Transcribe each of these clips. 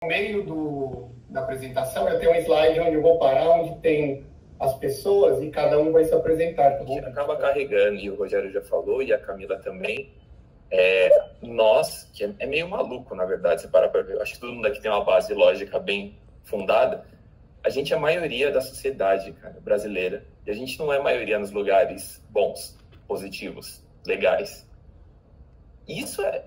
No meio da apresentação, eu tenho um slide onde eu vou parar, onde tem as pessoas e cada um vai se apresentar. Que acaba carregando, e o Rogério já falou, e a Camila também, nós, que é meio maluco, na verdade, você para ver, acho que todo mundo aqui tem uma base lógica bem fundada, a gente é a maioria da sociedade, cara, brasileira, e a gente não é a maioria nos lugares bons, positivos, legais. Isso é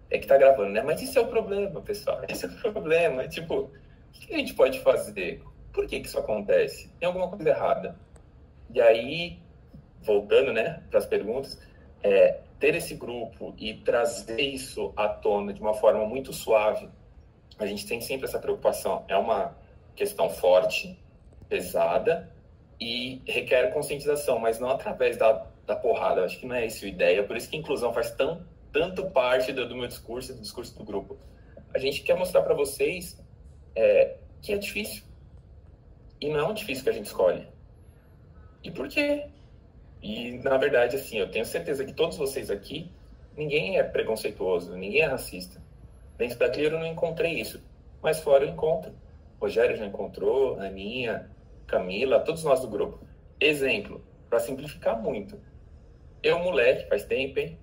que tá gravando, né? Mas isso é o problema, pessoal. Esse é o problema. Tipo, o que a gente pode fazer? Por que isso acontece? Tem alguma coisa errada. E aí, voltando, né, para as perguntas, ter esse grupo e trazer isso à tona de uma forma muito suave, a gente tem sempre essa preocupação. É uma questão forte, pesada e requer conscientização, mas não através da porrada. Eu acho que não é essa a ideia. Por isso que a inclusão faz tanto parte do meu discurso e do discurso do grupo. A gente quer mostrar para vocês que é difícil. E não é um difícil que a gente escolhe. E por quê? E, na verdade, assim, eu tenho certeza que todos vocês aqui, ninguém é preconceituoso, ninguém é racista. Dentro da Clear eu não encontrei isso, mas fora eu encontro. Rogério já encontrou, Aninha, Camila, todos nós do grupo. Exemplo, para simplificar muito. Eu, moleque, faz tempo, hein?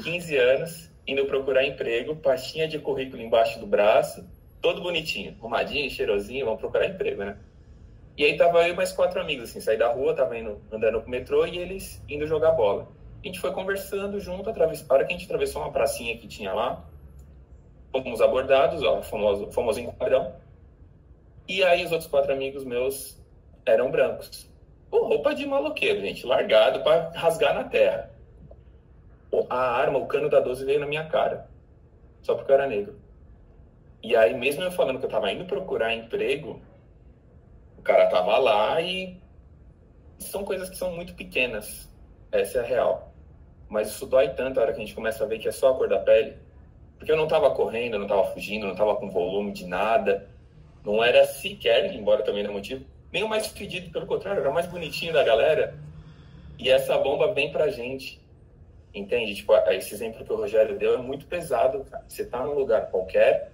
15 anos, indo procurar emprego, pastinha de currículo embaixo do braço, todo bonitinho, arrumadinho, cheirosinho, vamos procurar emprego, né? E aí tava eu e mais 4 amigos, assim, saí da rua, tava andando pro metrô e eles indo jogar bola. A gente foi conversando junto, a hora que a gente atravessou uma pracinha que tinha lá, fomos abordados, ó, famoso enquadrão. E aí os outros 4 amigos meus eram brancos. Pô, roupa de maloqueiro, gente, largado pra rasgar na terra. A arma, o cano da 12 veio na minha cara, só porque eu era negro. E aí, mesmo eu falando que eu tava indo procurar emprego, o cara tava lá e são coisas que são muito pequenas, essa é a real. Mas isso dói tanto a hora que a gente começa a ver que é só a cor da pele, porque eu não tava correndo, eu não tava fugindo, não tava com volume de nada, não era sequer, embora também não é motivo, nem o mais fedido, pelo contrário, era o mais bonitinho da galera. E essa bomba vem pra gente. Entende? Tipo, esse exemplo que o Rogério deu é muito pesado, cara. Você tá num lugar qualquer,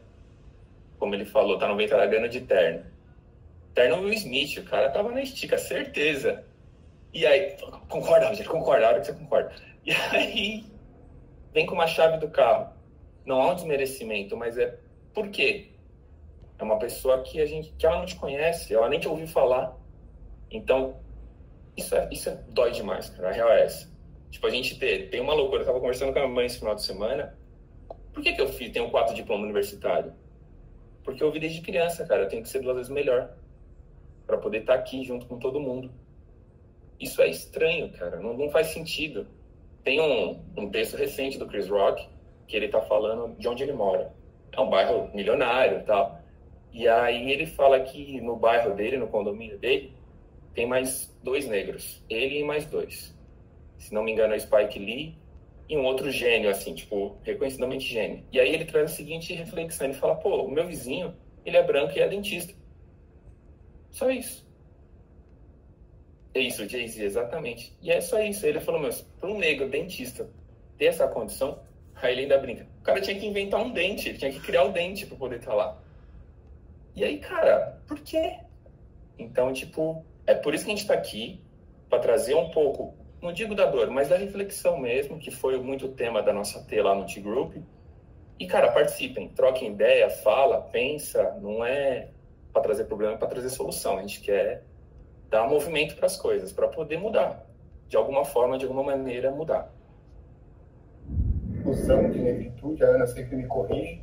como ele falou, tá no Ventaragana de terno. Terno Will Smith, o cara tava na estica, certeza. E aí, concorda, Rogério, concorda, a hora que você concorda. E aí, vem com uma chave do carro. Não há um desmerecimento, mas por quê? É uma pessoa que ela não te conhece, ela nem te ouviu falar. Então, isso dói demais, cara. A real é essa. Tipo, a gente tem uma loucura. Eu tava conversando com a minha mãe esse final de semana. Por que eu tenho 4 diplomas universitários? Porque eu vi desde criança, cara. Eu tenho que ser 2 vezes melhor para poder estar aqui junto com todo mundo. Isso é estranho, cara. Não faz sentido. Tem um texto recente do Chris Rock que ele tá falando de onde ele mora. É um bairro milionário e tal. E aí ele fala que no bairro dele, no condomínio dele, tem mais 2 negros. Ele e mais 2. Se não me engano, é Spike Lee e um outro gênio, assim, tipo, reconhecidamente gênio. E aí ele traz a seguinte reflexão, ele fala, pô, o meu vizinho, ele é branco e é dentista. Só isso. É isso, Jay-Z, exatamente. E é só isso. Ele falou, mas para um negro dentista ter essa condição, aí ele ainda brinca. O cara tinha que inventar um dente, ele tinha que criar o dente para poder estar lá. E aí, cara, por quê? Então, tipo, é por isso que a gente tá aqui, para trazer um pouco, não digo da dor, mas da reflexão mesmo, que foi muito o tema da nossa T lá no T-Group. E, cara, participem, troquem ideia, fala, pensa, não é para trazer problema, é para trazer solução. A gente quer dar movimento para as coisas, para poder mudar. De alguma forma, de alguma maneira, mudar. Inclusão de negritude, a Ana sempre me corrige,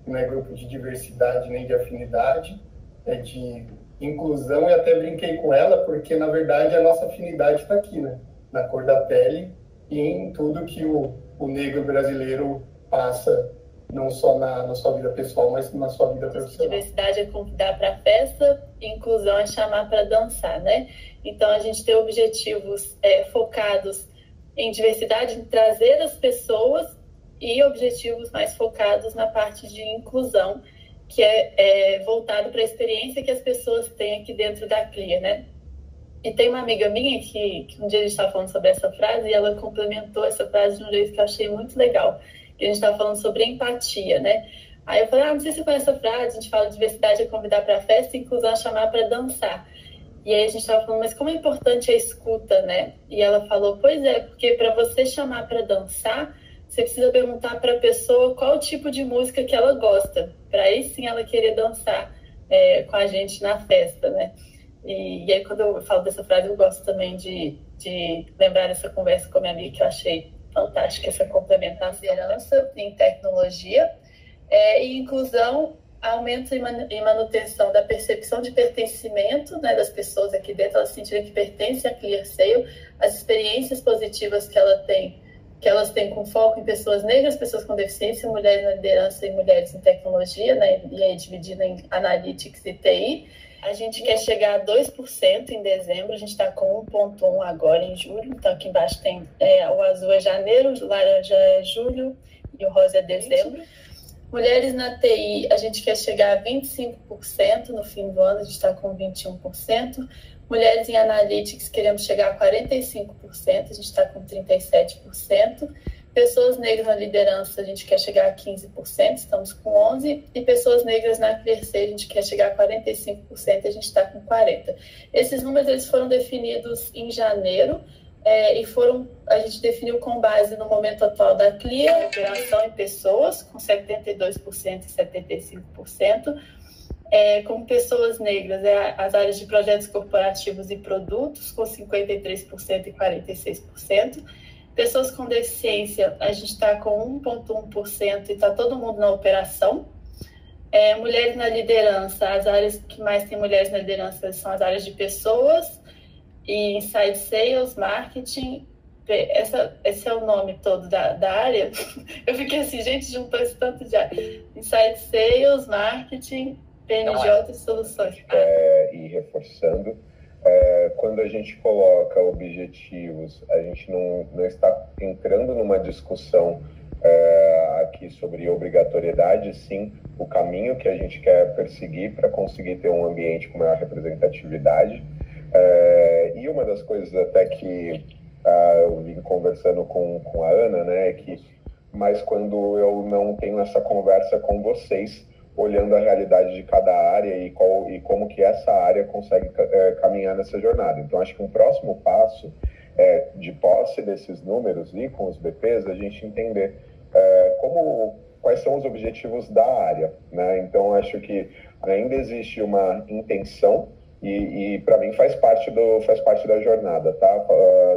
não é grupo de diversidade nem de afinidade, é de inclusão, e até brinquei com ela, porque, na verdade, a nossa afinidade está aqui, né? Na cor da pele e em tudo que o negro brasileiro passa, não só na sua vida pessoal, mas na sua vida profissional. Diversidade é convidar para a festa, inclusão é chamar para dançar, né? Então, a gente tem objetivos focados em diversidade, em trazer as pessoas, e objetivos mais focados na parte de inclusão, que é voltado para a experiência que as pessoas têm aqui dentro da CLIA, né? E tem uma amiga minha que um dia a gente estava falando sobre essa frase e ela complementou essa frase de um jeito que eu achei muito legal. Que a gente estava falando sobre empatia, né? Aí eu falei, não sei se você conhece essa frase, a gente fala diversidade é convidar para a festa, inclusão é chamar para dançar. E aí a gente estava falando, mas como é importante a escuta, né? E ela falou, pois é, porque para você chamar para dançar, você precisa perguntar para a pessoa qual tipo de música que ela gosta, para aí sim ela querer dançar com a gente na festa, né? E aí quando eu falo dessa frase, eu gosto também de lembrar dessa conversa com a minha amiga, que eu achei fantástica, essa complementação. Liderança em tecnologia e inclusão, aumento e manutenção da percepção de pertencimento, né, das pessoas aqui dentro, elas sentirem que pertencem a ClearSale, as experiências positivas que elas têm com foco em pessoas negras, pessoas com deficiência, mulheres na liderança e mulheres em tecnologia, né, e aí dividida em Analytics e TI. A gente quer chegar a 2% em dezembro, a gente está com 1,1 agora em julho, então aqui embaixo tem o azul é janeiro, o laranja é julho e o rosa é dezembro. Mulheres na TI, a gente quer chegar a 25% no fim do ano, a gente está com 21%. Mulheres em Analytics, queremos chegar a 45%, a gente está com 37%. Pessoas negras na liderança, a gente quer chegar a 15%, estamos com 11%. E pessoas negras na ClearSale, a gente quer chegar a 45%, a gente está com 40%. Esses números eles foram definidos em janeiro, e a gente definiu com base no momento atual da Clear, operação em pessoas, com 72% e 75%. Como pessoas negras, as áreas de projetos corporativos e produtos, com 53% e 46%. Pessoas com deficiência, a gente está com 1,1% e está todo mundo na operação. Mulheres na liderança, as áreas que mais tem mulheres na liderança são as áreas de pessoas, e Inside Sales, Marketing, esse é o nome todo da área. Eu fiquei assim, gente, juntou esse tanto de área. Inside Sales, Marketing, PNJ e Soluções. E reforçando, quando a gente coloca objetivos, a gente não está entrando numa discussão aqui sobre obrigatoriedade, sim o caminho que a gente quer perseguir para conseguir ter um ambiente com maior representatividade. E uma das coisas até que eu vim conversando com a Ana, né, é que, mas quando eu não tenho essa conversa com vocês, olhando a realidade de cada área e como que essa área consegue caminhar nessa jornada. Então, acho que um próximo passo de posse desses números e com os BPs, a gente entender quais são os objetivos da área, né? Então, acho que ainda existe uma intenção e para mim faz parte da jornada, tá?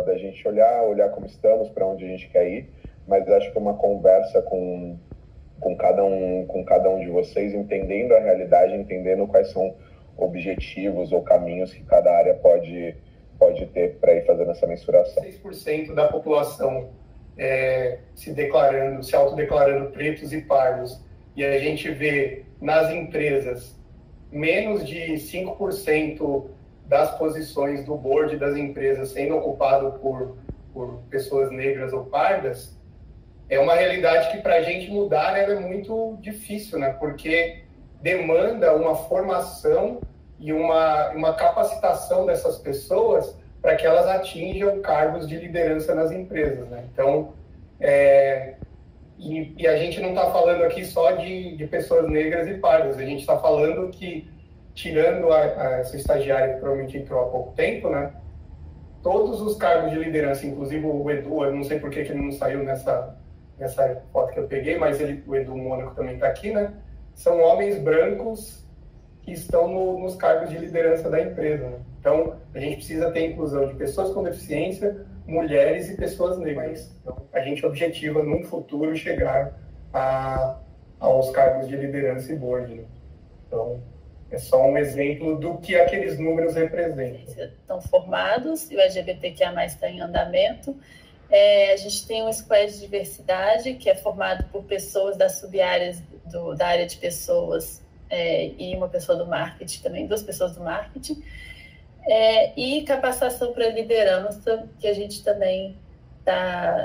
Da gente olhar como estamos, para onde a gente quer ir, mas acho que uma conversa com cada um de vocês, entendendo a realidade, entendendo quais são objetivos ou caminhos que cada área pode ter para ir fazendo essa mensuração. 6% da população se autodeclarando pretos e pardos, e a gente vê nas empresas menos de 5% das posições do board das empresas sendo ocupado por pessoas negras ou pardas, é uma realidade que para a gente mudar é muito difícil, né? Porque demanda uma formação e uma capacitação dessas pessoas para que elas atinjam cargos de liderança nas empresas, né? Então, e a gente não está falando aqui só de pessoas negras e pardas, a gente está falando que, tirando essa estagiária que provavelmente entrou há pouco tempo, né? Todos os cargos de liderança, inclusive o Edu, eu não sei por que ele não saiu nessa foto que eu peguei, mas o Edu Mônaco também está aqui, né? São homens brancos que estão nos cargos de liderança da empresa, né? Então, a gente precisa ter inclusão de pessoas com deficiência, mulheres e pessoas negras. Então, a gente objetiva, num futuro, chegar aos cargos de liderança e board, né? Então, é só um exemplo do que aqueles números representam. Estão formados e o LGBTQIA+ está em andamento. A gente tem um squad de diversidade, que é formado por pessoas das sub-áreas da área de pessoas e uma pessoa do marketing também, 2 pessoas do marketing. E capacitação para liderança, que a gente também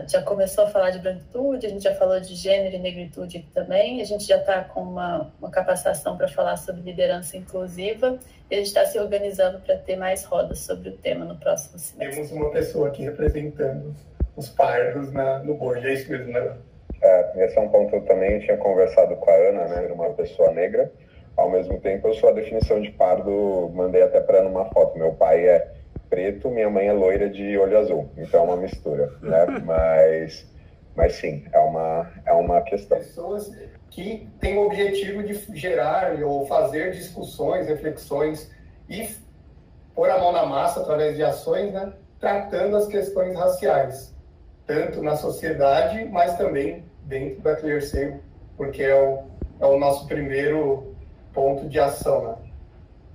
já começou a falar de branquitude, a gente já falou de gênero e negritude aqui também, a gente já está com uma capacitação para falar sobre liderança inclusiva, e a gente está se organizando para ter mais rodas sobre o tema no próximo semestre. Temos uma pessoa aqui representando os pardos no board, é isso mesmo, né? esse é um ponto também, eu tinha conversado com a Ana, né, uma pessoa negra. Ao mesmo tempo, eu sou a definição de pardo, mandei até para Ana uma foto. Meu pai é preto, minha mãe é loira de olho azul, então é uma mistura, né? Mas sim, é uma questão. Pessoas que têm o objetivo de gerar ou fazer discussões, reflexões e pôr a mão na massa através de ações, né, tratando as questões raciais, tanto na sociedade, mas também dentro da ClearSale, porque é o nosso primeiro ponto de ação, né?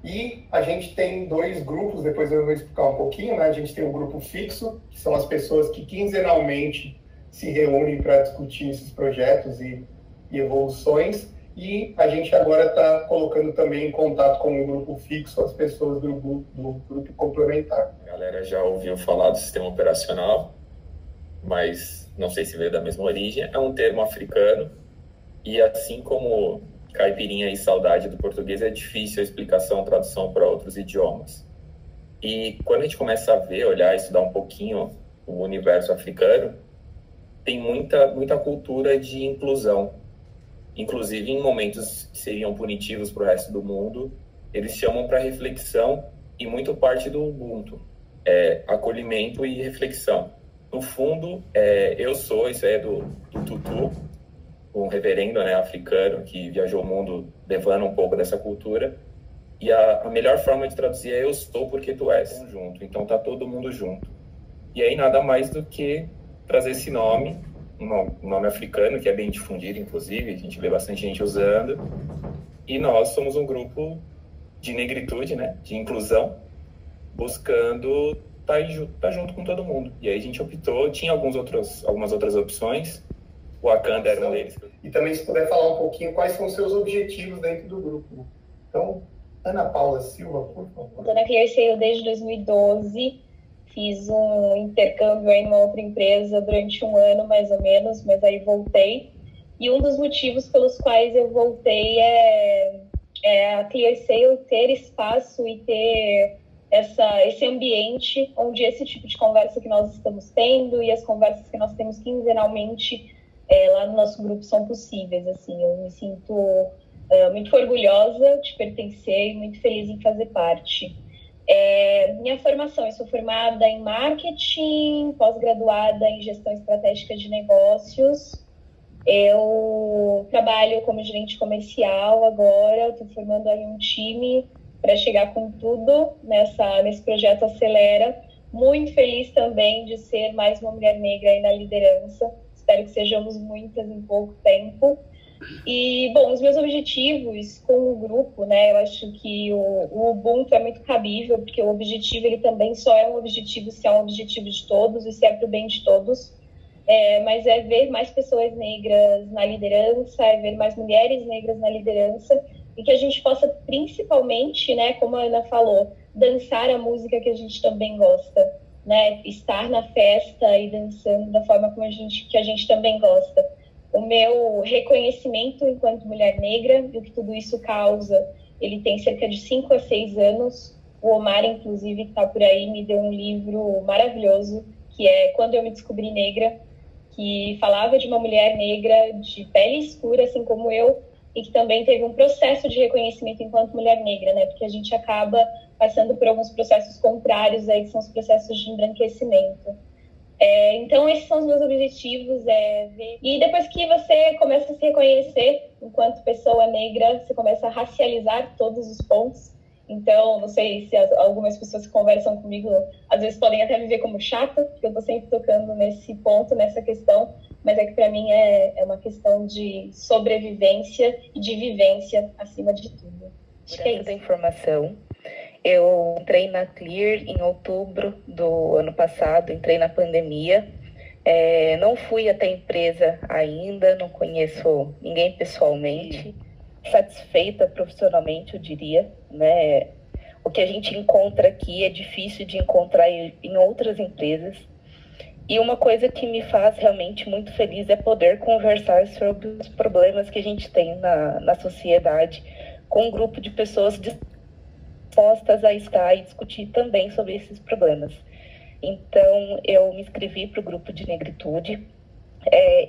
E a gente tem 2 grupos, depois eu vou explicar um pouquinho, né? A gente tem um grupo fixo, que são as pessoas que quinzenalmente se reúnem para discutir esses projetos e evoluções, e a gente agora está colocando também em contato com o grupo fixo as pessoas do grupo complementar. A galera já ouviu falar do sistema operacional, mas não sei se veio da mesma origem. É um termo africano, e assim como caipirinha e saudade do português, é difícil a explicação, tradução para outros idiomas. E quando a gente começa a ver, olhar, estudar um pouquinho o universo africano, tem muita cultura de inclusão. Inclusive, em momentos que seriam punitivos para o resto do mundo, eles chamam para reflexão, e muito parte do Ubuntu, acolhimento e reflexão. No fundo, isso é do Tutu, um reverendo, né, africano que viajou o mundo levando um pouco dessa cultura, e a melhor forma de traduzir é eu estou porque tu és, junto. Então tá todo mundo junto. E aí nada mais do que trazer esse nome, um nome africano que é bem difundido, inclusive, a gente vê bastante gente usando, e nós somos um grupo de negritude, né, de inclusão, buscando tá junto com todo mundo. E aí a gente optou, tinha algumas outras opções, o Wakanda era um deles. E também, se puder falar um pouquinho quais são os seus objetivos dentro do grupo. Então, Ana Paula Silva, por favor. Estou na ClearSale desde 2012, fiz um intercâmbio aí numa outra empresa durante 1 ano, mais ou menos, mas aí voltei. E um dos motivos pelos quais eu voltei é a ClearSale ter espaço e ter esse ambiente onde esse tipo de conversa que nós estamos tendo e as conversas que nós temos quinzenalmente lá no nosso grupo são possíveis. Assim, eu me sinto muito orgulhosa de pertencer e muito feliz em fazer parte. Minha formação, eu sou formada em marketing, pós-graduada em gestão estratégica de negócios. Eu trabalho como gerente comercial agora, estou formando aí um time para chegar com tudo nesse projeto Acelera. Muito feliz também de ser mais uma mulher negra aí na liderança. Espero que sejamos muitas em pouco tempo. E, bom, os meus objetivos com o grupo, né? Eu acho que o Ubuntu é muito cabível, porque o objetivo, ele também só é um objetivo se é um objetivo de todos e se é para o bem de todos. Mas é ver mais pessoas negras na liderança, é ver mais mulheres negras na liderança, e que a gente possa, principalmente, né, como a Ana falou, dançar a música que a gente também gosta, né? Estar na festa e dançando da forma como que a gente também gosta. O meu reconhecimento enquanto mulher negra e o que tudo isso causa, ele tem cerca de 5 a 6 anos. O Omar, inclusive, que está por aí, me deu um livro maravilhoso, que é Quando Eu Me Descobri Negra, que falava de uma mulher negra de pele escura, assim como eu, e que também teve um processo de reconhecimento enquanto mulher negra, né? Porque a gente acaba passando por alguns processos contrários, aí, que são os processos de embranquecimento. Então, esses são os meus objetivos. E depois que você começa a se reconhecer enquanto pessoa negra, você começa a racializar todos os pontos. Então, não sei se algumas pessoas que conversam comigo, às vezes podem até me ver como chata, porque eu estou sempre tocando nesse ponto, nessa questão, mas é que para mim é uma questão de sobrevivência e de vivência acima de tudo. Acho que é isso. Da informação. Eu entrei na Clear em outubro do ano passado, entrei na pandemia. Não fui até a empresa ainda, não conheço ninguém pessoalmente. Satisfeita profissionalmente, eu diria, né? O que a gente encontra aqui é difícil de encontrar em outras empresas. E uma coisa que me faz realmente muito feliz é poder conversar sobre os problemas que a gente tem na sociedade com um grupo de pessoas dispostas a estar e discutir também sobre esses problemas. Então, eu me inscrevi para o grupo de negritude.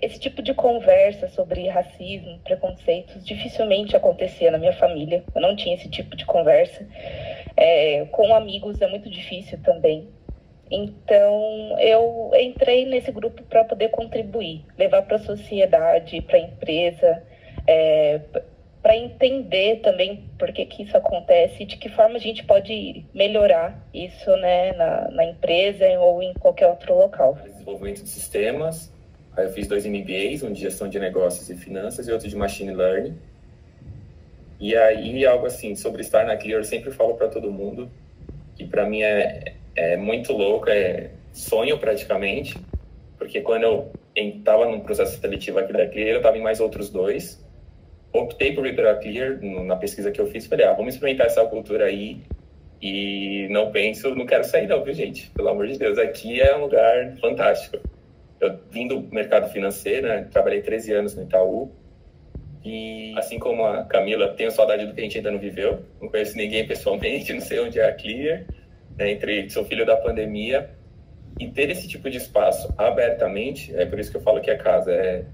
Esse tipo de conversa sobre racismo, preconceitos, dificilmente acontecia na minha família. Eu não tinha esse tipo de conversa. Com amigos é muito difícil também. Então, eu entrei nesse grupo para poder contribuir, levar para a sociedade, para a empresa, para entender também por que isso acontece e de que forma a gente pode melhorar isso, né, na empresa ou em qualquer outro local. Desenvolvimento de sistemas. Aí eu fiz 2 MBAs, um de gestão de negócios e finanças e outro de machine learning. E aí, algo assim, sobre estar na Clear, eu sempre falo para todo mundo que para mim é muito louco, é sonho praticamente, porque quando eu estava num processo seletivo aqui da Clear, eu estava em mais outros 2. Optei por ir para a Clear, na pesquisa que eu fiz, falei, vamos experimentar essa cultura aí e não quero sair não, viu, gente? Pelo amor de Deus, aqui é um lugar fantástico. Eu vim do mercado financeiro, né? Trabalhei 13 anos no Itaú. E, assim como a Camila, tenho saudade do que a gente ainda não viveu. Não conheço ninguém pessoalmente, não sei onde é a Clear. Sou filho da pandemia. E ter esse tipo de espaço abertamente, é por isso que eu falo que é casa.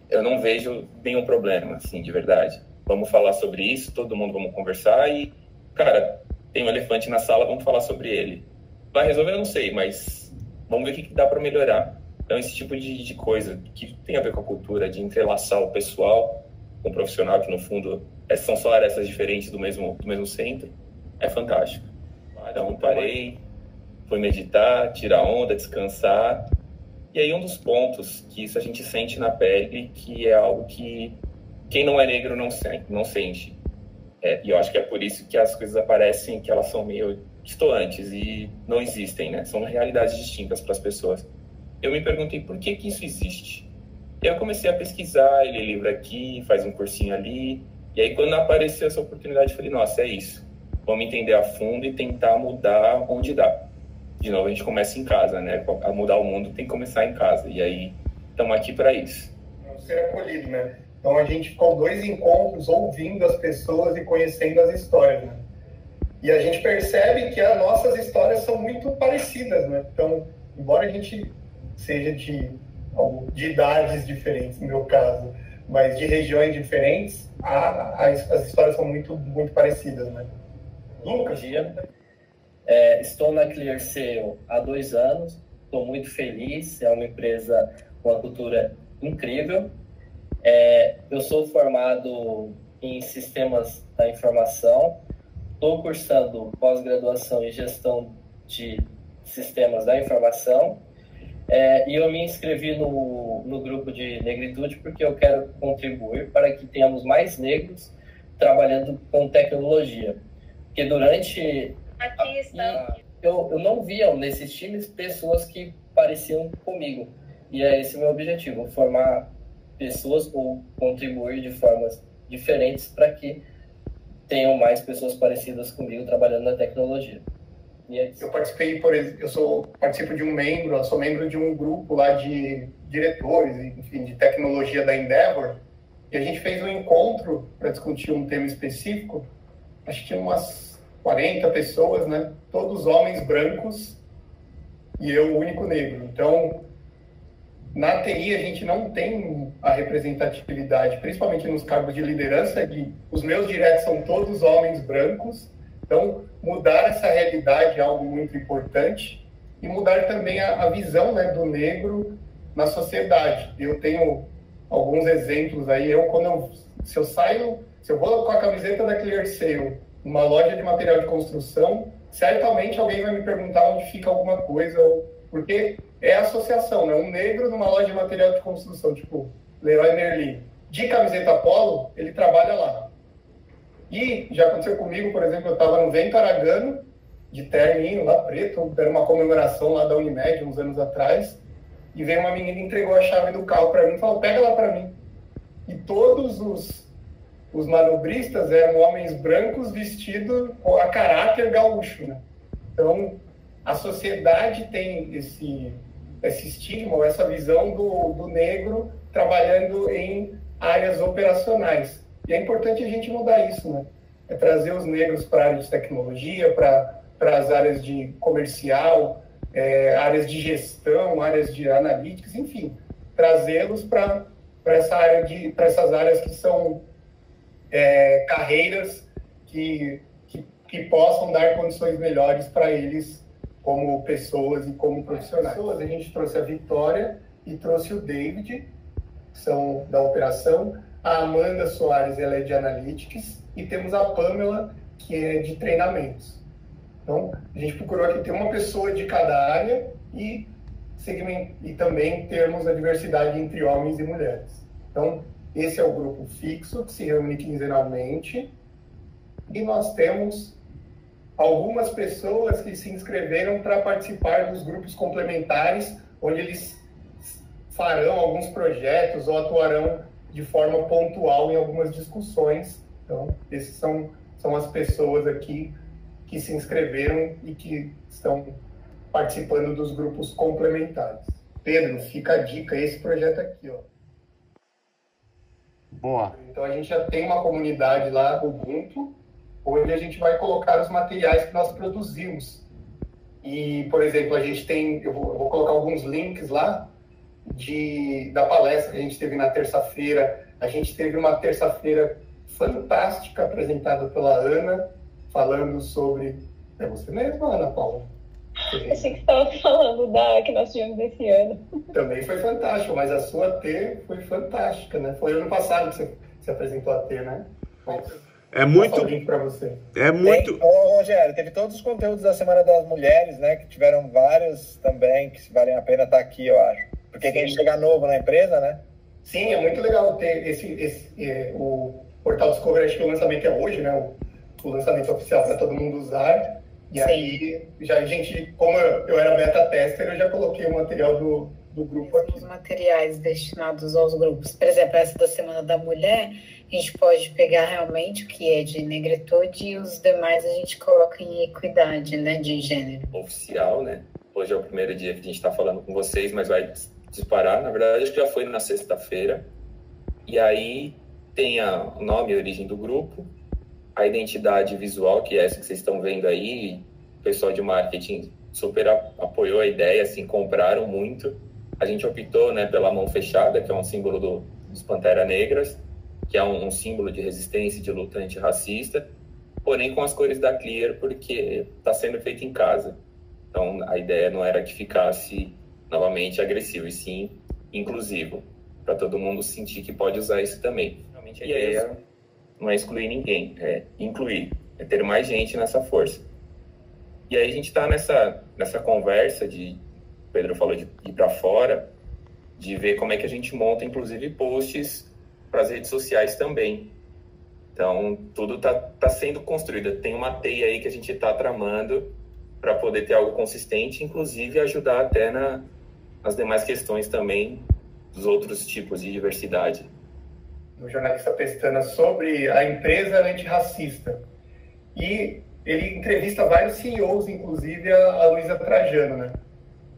Eu não vejo nenhum problema, assim, de verdade. Vamos falar sobre isso, todo mundo vamos conversar e, cara, tem um elefante na sala, vamos falar sobre ele. Vai resolver, eu não sei, mas vamos ver o que dá para melhorar. Então, esse tipo de coisa que tem a ver com a cultura, de entrelaçar o pessoal com o profissional, que no fundo são só arestas diferentes do mesmo centro, é fantástico. Então, parei, fui meditar, tirar onda, descansar. E aí, um dos pontos que isso a gente sente na pele, que é algo que quem não é negro não sente. E eu acho que é por isso que as coisas aparecem, que elas são meio distantes e não existem, né? São realidades distintas para as pessoas. Eu me perguntei por que isso existe. E aí eu comecei a pesquisar, ler livro aqui, faz um cursinho ali. E aí quando apareceu essa oportunidade, eu falei, nossa, é isso. Vamos entender a fundo e tentar mudar onde dá. De novo, a gente começa em casa, né? A mudar o mundo tem que começar em casa. E aí, estamos aqui para isso. Ser acolhido, né? Então a gente ficou 2 encontros ouvindo as pessoas e conhecendo as histórias, né? E a gente percebe que as nossas histórias são muito parecidas, né? Então, embora a gente seja de idades diferentes, no meu caso, mas de regiões diferentes, as histórias são muito, muito parecidas, né? Lucas? Estou na ClearSale há 2 anos, estou muito feliz, é uma empresa com uma cultura incrível. Eu sou formado em Sistemas da Informação, estou cursando pós-graduação em Gestão de Sistemas da Informação, e eu me inscrevi no grupo de negritude porque eu quero contribuir para que tenhamos mais negros trabalhando com tecnologia. Porque durante... Aqui está. Eu não via nesses times pessoas que pareciam comigo. E é esse o meu objetivo, formar pessoas ou contribuir de formas diferentes para que tenham mais pessoas parecidas comigo trabalhando na tecnologia. E é isso. Eu participei, participo de sou membro de um grupo lá de diretores, enfim, de tecnologia da Endeavor, e a gente fez um encontro para discutir um tema específico. Acho que tinha umas 40 pessoas, né? Todos homens brancos e eu, o único negro. Então, na TI, a gente não tem a representatividade, principalmente nos cargos de liderança, os meus diretos são todos homens brancos. Então, mudar essa realidade é algo muito importante e mudar também a visão, né, do negro na sociedade. Eu tenho alguns exemplos aí. Se eu vou com a camiseta da ClearSale numa loja de material de construção, certamente alguém vai me perguntar onde fica alguma coisa, porque é a associação, né? Um negro numa loja de material de construção, tipo Leroy Merlin, de camiseta polo, ele trabalha lá. E já aconteceu comigo, por exemplo, eu estava no Vento Aragano, de terninho lá preto, era uma comemoração lá da Unimed, uns anos atrás, e veio uma menina e entregou a chave do carro para mim e falou, pega lá para mim. E todos os manobristas eram homens brancos vestidos a caráter gaúcho, né? Então, a sociedade tem esse estigma, essa visão do negro trabalhando em áreas operacionais. E é importante a gente mudar isso, né? É trazer os negros para a área de tecnologia, para as áreas de comercial, áreas de gestão, áreas de analíticas, enfim. trazê-los para essas áreas que são carreiras que possam dar condições melhores para eles como pessoas e como profissionais. A gente trouxe a Vitória e trouxe o David, que são da operação, a Amanda Soares, ela é de Analytics, e temos a Pamela, que é de treinamentos. Então, a gente procurou aqui ter uma pessoa de cada área e também termos a diversidade entre homens e mulheres. Então, esse é o grupo fixo, que se reúne quinzenalmente, e nós temos algumas pessoas que se inscreveram para participar dos grupos complementares, onde eles farão alguns projetos ou atuarão de forma pontual em algumas discussões. Então, esses são as pessoas aqui que se inscreveram e que estão participando dos grupos complementares. Pedro, fica a dica, esse projeto aqui, ó. Boa. Então, a gente já tem uma comunidade lá, Ubuntu, onde a gente vai colocar os materiais que nós produzimos. E, por exemplo, a gente tem, eu vou colocar alguns links lá da palestra que a gente teve na terça-feira. A gente teve uma terça-feira fantástica apresentada pela Ana, falando sobre... É você mesma, Ana Paula? Achei que você estava falando da que nós tivemos esse ano. Também foi fantástico, mas a sua T foi fantástica, né? Foi ano passado que você apresentou a T, né? É muito... Para você. É muito... Rogério, teve todos os conteúdos da Semana das Mulheres, né? Que tiveram vários também, que valem a pena estar aqui, eu acho. Porque quem chega novo na empresa, né? Sim, é muito legal ter o Portal Discovery, acho que o lançamento é hoje, né? O lançamento oficial para todo mundo usar. E sim. Aí, a gente, como eu era beta tester, eu já coloquei o material do grupo aqui. Os materiais destinados aos grupos. Por exemplo, essa da Semana da Mulher, a gente pode pegar realmente o que é de negritude e os demais a gente coloca em equidade, né, de gênero. Oficial, né? Hoje é o primeiro dia que a gente está falando com vocês, mas vai disparar. Na verdade, acho que já foi na sexta-feira. E aí tem o nome e a origem do grupo, a identidade visual, que é essa que vocês estão vendo aí. O pessoal de marketing super apoiou a ideia, assim, compraram muito. A gente optou, né, pela mão fechada, que é um símbolo dos Pantera Negras, que é um símbolo de resistência e de luta antirracista, porém com as cores da Clear, porque está sendo feito em casa. Então, a ideia não era que ficasse novamente agressivo, e sim inclusivo, para todo mundo sentir que pode usar isso também. Realmente a ideia não é excluir ninguém, é incluir, é ter mais gente nessa força. E aí a gente está nessa conversa o Pedro falou de ir para fora, de ver como é que a gente monta, inclusive, posts para as redes sociais também. Então, tudo tá sendo construído. Tem uma teia aí que a gente está tramando para poder ter algo consistente, inclusive ajudar até nas demais questões também dos outros tipos de diversidade. O jornalista Pestana sobre a empresa antirracista. E ele entrevista vários CEOs, inclusive a Luísa Trajano, né?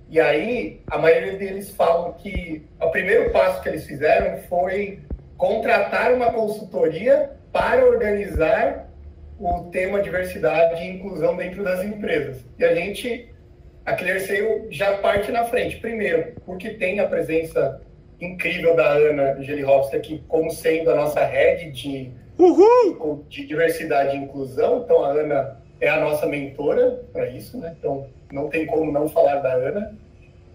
E aí, a maioria deles falam que o primeiro passo que eles fizeram foi contratar uma consultoria para organizar o tema diversidade e inclusão dentro das empresas. E a ClearSale já parte na frente. Primeiro, porque tem a presença incrível da Ana Gelihofsky aqui como sendo a nossa head de diversidade e inclusão. Então, a Ana é a nossa mentora para isso, né? Então, não tem como não falar da Ana.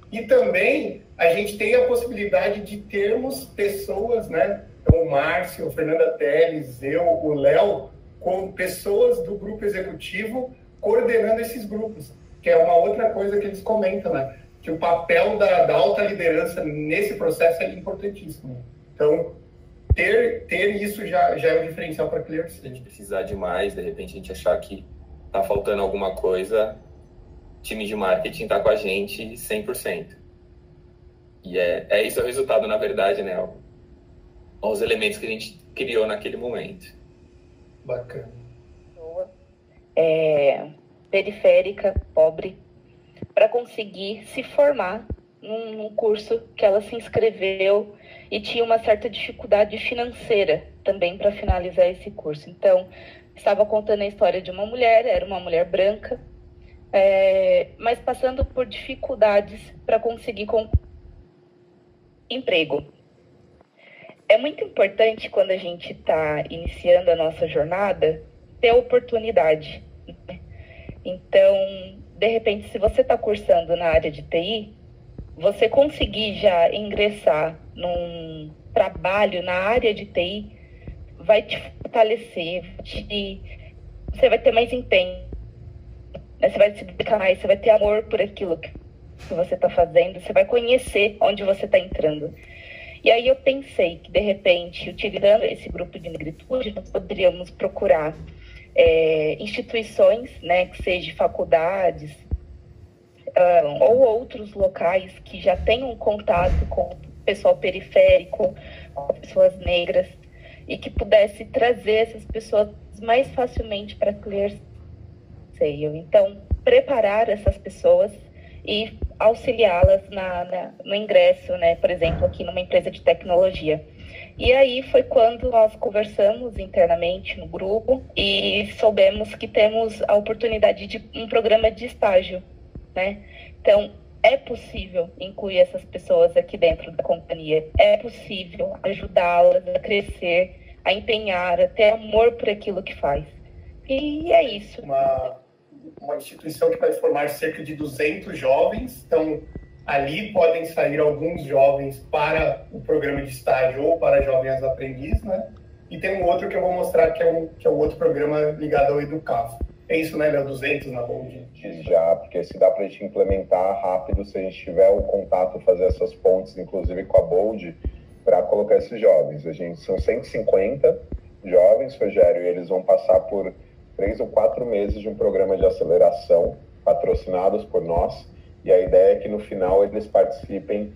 E também a gente tem a possibilidade de termos pessoas, né? Então, o Márcio, a Fernanda Teles, eu, o Léo, com pessoas do grupo executivo coordenando esses grupos, que é uma outra coisa que eles comentam, né? Que o papel da alta liderança nesse processo é importantíssimo. Então, ter isso já é um diferencial para a Clear. Se a gente precisar de mais, de repente a gente achar que está faltando alguma coisa, o time de marketing está com a gente 100%. E isso é o resultado, na verdade, né? Os elementos que a gente criou naquele momento. Bacana. Periférica, pobre, para conseguir se formar num curso que ela se inscreveu e tinha uma certa dificuldade financeira também para finalizar esse curso. Então, estava contando a história de uma mulher, era uma mulher branca, mas passando por dificuldades para conseguir emprego. É muito importante, quando a gente está iniciando a nossa jornada, ter oportunidade, né? Então, de repente, se você está cursando na área de TI, você conseguir já ingressar num trabalho na área de TI vai te fortalecer, você vai ter mais empenho, né? Você vai se dedicar mais, você vai ter amor por aquilo que você está fazendo, você vai conhecer onde você está entrando. E aí eu pensei que, de repente, utilizando esse grupo de negritude, nós poderíamos procurar instituições, né, que sejam faculdades, ou outros locais que já tenham contato com o pessoal periférico, com pessoas negras, e que pudesse trazer essas pessoas mais facilmente para Clear Sale. Então, preparar essas pessoas e auxiliá-las no ingresso, né, por exemplo, aqui numa empresa de tecnologia. E aí foi quando nós conversamos internamente no grupo e soubemos que temos a oportunidade de um programa de estágio, né? Então, é possível incluir essas pessoas aqui dentro da companhia, é possível ajudá-las a crescer, a empenhar, a ter amor por aquilo que faz. E é isso. Uma instituição que vai formar cerca de 200 jovens, então ali podem sair alguns jovens para o programa de estágio ou para jovens aprendizes, né? E tem um outro que eu vou mostrar que é um outro programa ligado ao Educaf. É isso, né, Léo? 200 na Bold? Já, porque se dá para a gente implementar rápido, se a gente tiver o contato, fazer essas pontes, inclusive com a Bold, para colocar esses jovens. São 150 jovens, Rogério, e eles vão passar por 3 ou 4 meses de um programa de aceleração, patrocinados por nós, e a ideia é que no final eles participem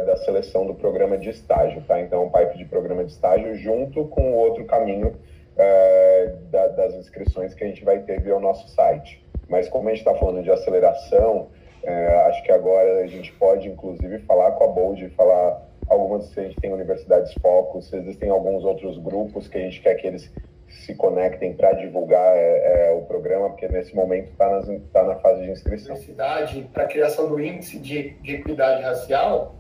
da seleção do programa de estágio, tá? Então, um pipe de programa de estágio junto com o outro caminho das inscrições que a gente vai ter via o nosso site. Mas como a gente está falando de aceleração, acho que agora a gente pode, inclusive, falar com a Bold, falar algumas, se a gente tem universidades focos, se existem alguns outros grupos que a gente quer que eles se conectem para divulgar o programa, porque nesse momento está na fase de inscrição. Para a criação do índice de equidade racial,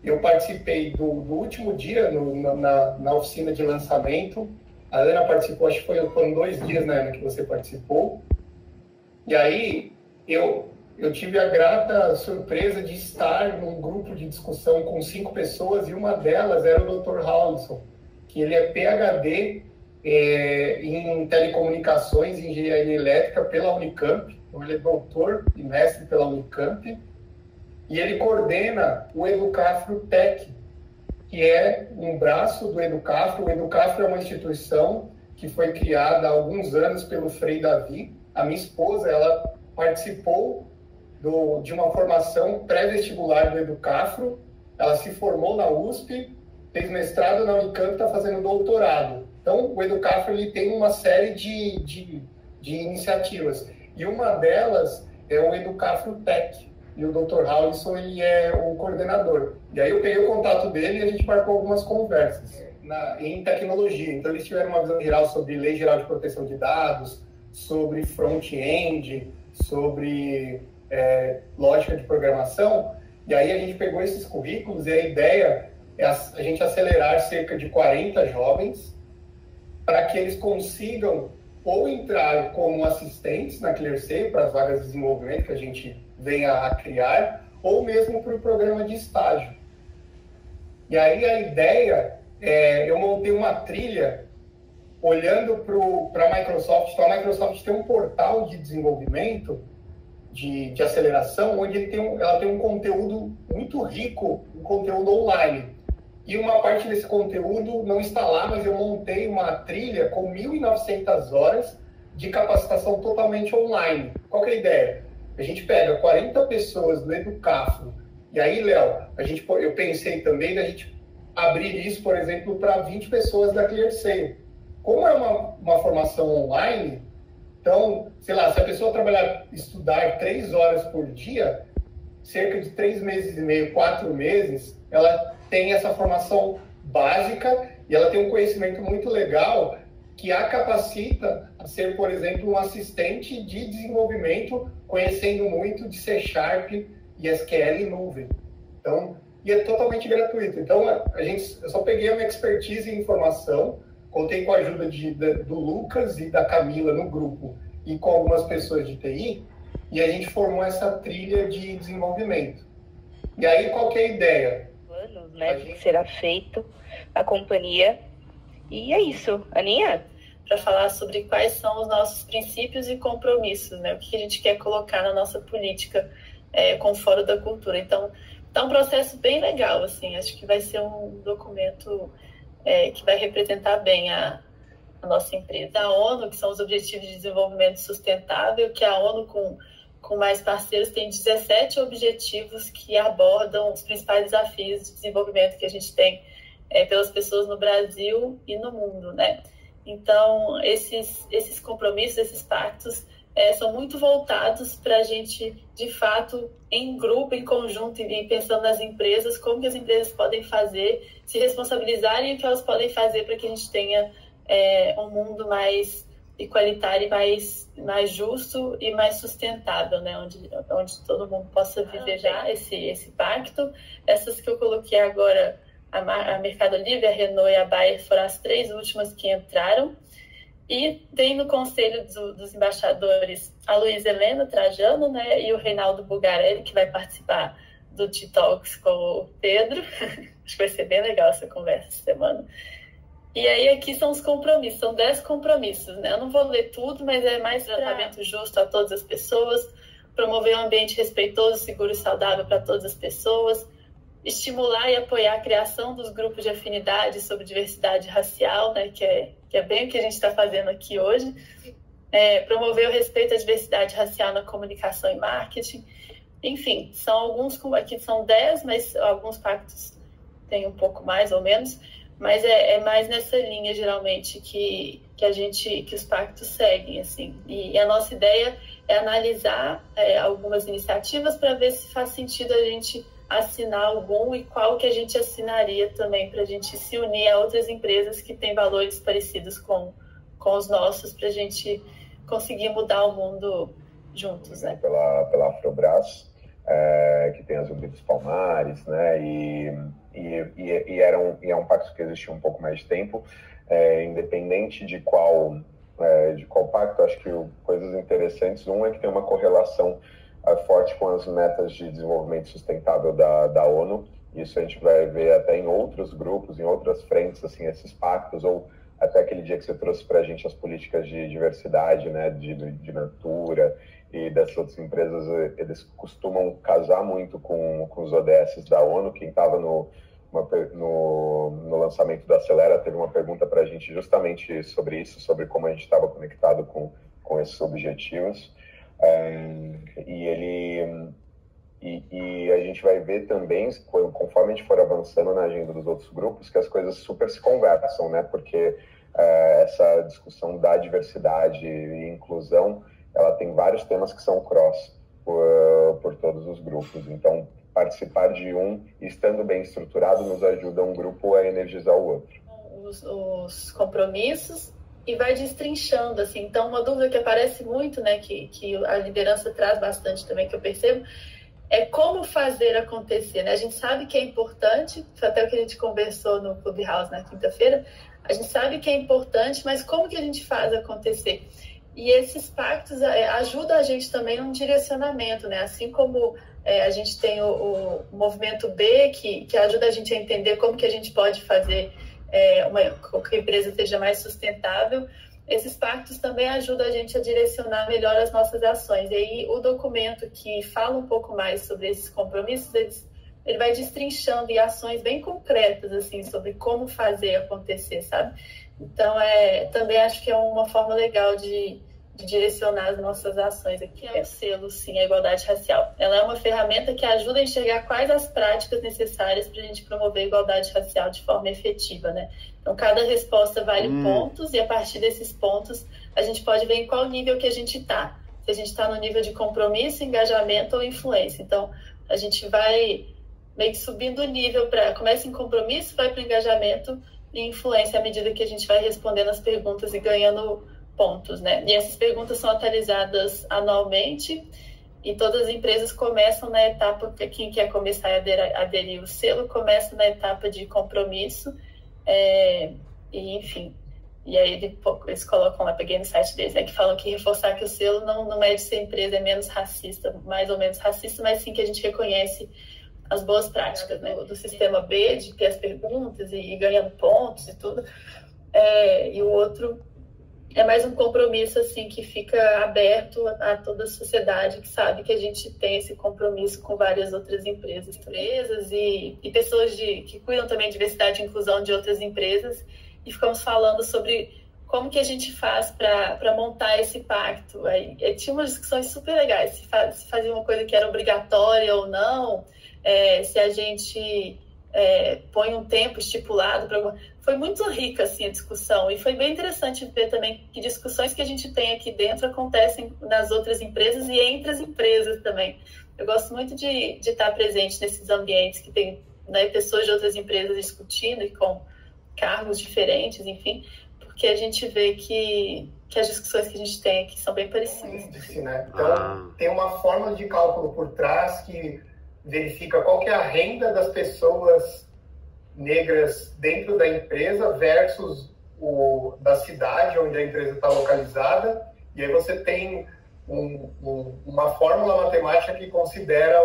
eu participei do último dia na oficina de lançamento. A Ana participou, acho que foram 2 dias, né, Ana, que você participou. E aí eu tive a grata surpresa de estar num grupo de discussão com 5 pessoas, e uma delas era o Dr. Howlinson, que ele é PhD em telecomunicações e engenharia elétrica pela Unicamp. Então, ele é doutor e mestre pela Unicamp, e ele coordena o Educafro Tech, que é um braço do Educafro. O Educafro é uma instituição que foi criada há alguns anos pelo Frei Davi. A minha esposa, ela participou de uma formação pré-vestibular do Educafro, ela se formou na USP, fez mestrado na Unicamp e está fazendo doutorado. Então, o Educafro ele tem uma série de iniciativas, e uma delas é o Educafro Tech, e o Dr. Howlinson ele é o coordenador. E aí eu peguei o contato dele e a gente marcou algumas conversas em tecnologia. Então, eles tiveram uma visão geral sobre Lei Geral de Proteção de Dados, sobre front-end, sobre lógica de programação. E aí a gente pegou esses currículos, e a ideia é a gente acelerar cerca de 40 jovens para que eles consigam ou entrar como assistentes na ClearSale para as vagas de desenvolvimento que a gente venha a criar, ou mesmo para o programa de estágio. E aí a ideia eu montei uma trilha olhando para a Microsoft. Então, a Microsoft tem um portal de desenvolvimento, de aceleração, onde ela tem um conteúdo muito rico, um conteúdo online. E uma parte desse conteúdo não está lá, mas eu montei uma trilha com 1.900 horas de capacitação totalmente online. Qual que é a ideia? A gente pega 40 pessoas do Educafro, e aí, Léo, eu pensei também da gente abrir isso, por exemplo, para 20 pessoas da ClearSale. Como é uma formação online, então, sei lá, se a pessoa estudar 3 horas por dia, cerca de 3 meses e meio, 4 meses, ela tem essa formação básica e ela tem um conhecimento muito legal que a capacita a ser, por exemplo, um assistente de desenvolvimento, conhecendo muito de C# e SQL em nuvem. Então, e é totalmente gratuito. Então, eu só peguei a minha expertise em informação, contei com a ajuda do Lucas e da Camila no grupo e com algumas pessoas de TI, e a gente formou essa trilha de desenvolvimento. E aí, qual que é a ideia? Anos, né, que será feito a companhia. E é isso. Aninha? Para falar sobre quais são os nossos princípios e compromissos, né? O que a gente quer colocar na nossa política com o Fórum da Cultura. Então, tá um processo bem legal, assim. Acho que vai ser um documento que vai representar bem a nossa empresa. A ONU, que são os Objetivos de Desenvolvimento Sustentável, que a ONU, com mais parceiros, tem 17 objetivos que abordam os principais desafios de desenvolvimento que a gente tem pelas pessoas no Brasil e no mundo, né? Então, esses compromissos, esses pactos, são muito voltados para a gente, de fato, em grupo, em conjunto, e pensando nas empresas, como que as empresas podem fazer, se responsabilizarem e o que elas podem fazer para que a gente tenha um mundo mais igualitário, mais justo e mais sustentável, né? Onde todo mundo possa viver já esse pacto. Essas que eu coloquei agora, a Mercado Livre, a Renault e a Bayer foram as 3 últimas que entraram. E tem no conselho dos embaixadores a Luísa Helena Trajano, né, e o Reinaldo Bugarelli, que vai participar do T-Talks com o Pedro. Acho que vai ser bem legal essa conversa essa semana. E aí aqui são os compromissos, são 10 compromissos, né? Eu não vou ler tudo, mas é mais tratamento justo a todas as pessoas, promover um ambiente respeitoso, seguro e saudável para todas as pessoas, estimular e apoiar a criação dos grupos de afinidade sobre diversidade racial, né, que é bem o que a gente está fazendo aqui hoje, promover o respeito à diversidade racial na comunicação e marketing. Enfim, são alguns, aqui são 10, mas alguns pactos têm um pouco mais ou menos, mas é mais nessa linha, geralmente, que os pactos seguem, assim. E a nossa ideia é analisar algumas iniciativas para ver se faz sentido a gente assinar algum e qual que a gente assinaria também para a gente se unir a outras empresas que têm valores parecidos com os nossos, para a gente conseguir mudar o mundo juntos, né? Pela Afrobras, que tem a Zumbi dos Palmares, né? E é um pacto que existe um pouco mais de tempo, independente de qual pacto. Acho que coisas interessantes, é que tem uma correlação forte com as metas de desenvolvimento sustentável da ONU. Isso a gente vai ver até em outros grupos, em outras frentes, assim, esses pactos, ou até aquele dia que você trouxe para a gente as políticas de diversidade, né, de Natura e dessas outras empresas. Eles costumam casar muito com os ODS da ONU. Quem estava no lançamento da Acelera teve uma pergunta para a gente justamente sobre isso, sobre como a gente estava conectado com esses objetivos. E a gente vai ver também, conforme a gente for avançando na agenda dos outros grupos, que as coisas super se conversam, né? Porque essa discussão da diversidade e inclusão, ela tem vários temas que são cross por todos os grupos. Então, participar de um, estando bem estruturado, nos ajuda um grupo a energizar o outro. Os compromissos, e vai destrinchando, assim. Então, uma dúvida que aparece muito, né, que a liderança traz bastante também, que eu percebo, é como fazer acontecer, né? A gente sabe que é importante, foi até o que a gente conversou no Clubhouse na quinta-feira, a gente sabe que é importante, mas como que a gente faz acontecer? E esses pactos ajudam a gente também num direcionamento, né? Assim como a gente tem o movimento B, que ajuda a gente a entender como que a gente pode fazer que a empresa seja mais sustentável. Esses pactos também ajudam a gente a direcionar melhor as nossas ações. E aí o documento que fala um pouco mais sobre esses compromissos, ele vai destrinchando em ações bem concretas, assim, sobre como fazer acontecer, sabe? Então, também acho que é uma forma legal de direcionar as nossas ações aqui. É o selo, sim, a igualdade racial. Ela é uma ferramenta que ajuda a enxergar quais as práticas necessárias para a gente promover a igualdade racial de forma efetiva, né? Então, cada resposta vale pontos, e a partir desses pontos a gente pode ver em qual nível que a gente está. Se a gente está no nível de compromisso, engajamento ou influência. Então, a gente vai meio que subindo o nível, começa em compromisso, vai para o engajamento e influência à medida que a gente vai respondendo as perguntas e ganhando pontos, né? E essas perguntas são atualizadas anualmente, E todas as empresas começam na etapa, quem quer começar a aderir o selo, começa na etapa de compromisso, e enfim. E aí eles colocam lá, peguei no site deles, que falam que reforçar que o selo não é de ser empresa, é menos racista, mais ou menos racista, mas sim que a gente reconhece as boas práticas, né? Do sistema B, de ter as perguntas e ganhando pontos e tudo. E o outro é mais um compromisso, assim, que fica aberto a toda a sociedade, que sabe que a gente tem esse compromisso com várias outras empresas e pessoas que cuidam também de diversidade e inclusão de outras empresas, e ficamos falando sobre como que a gente faz para montar esse pacto. Aí tinha umas discussões super legais, se fazia uma coisa que era obrigatória ou não, se a gente põe um tempo estipulado para alguma... Foi muito rica assim, a discussão, e foi bem interessante ver também que discussões que a gente tem aqui dentro acontecem nas outras empresas e entre as empresas também. Eu gosto muito de estar presente nesses ambientes que tem, né, pessoas de outras empresas discutindo e com cargos diferentes, enfim, porque a gente vê que as discussões que a gente tem aqui são bem parecidas. Sim, né? Então, tem uma fórmula de cálculo por trás que verifica qual que é a renda das pessoas negras dentro da empresa versus da cidade onde a empresa está localizada, e aí você tem uma fórmula matemática que considera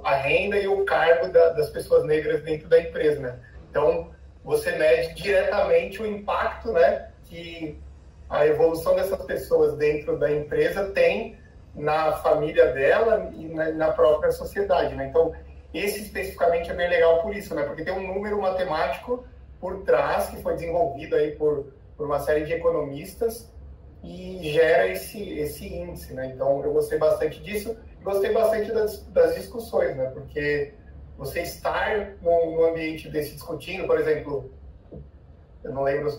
a renda e o cargo das pessoas negras dentro da empresa, né? Então, você mede diretamente o impacto, né, que a evolução dessas pessoas dentro da empresa tem na família dela e na própria sociedade, né? Então, esse especificamente é bem legal por isso, né? Porque tem um número matemático por trás que foi desenvolvido aí por uma série de economistas e gera esse índice, né? Então, eu gostei bastante disso e gostei bastante das discussões, né? Porque você estar num ambiente desse discutindo, por exemplo, eu não lembro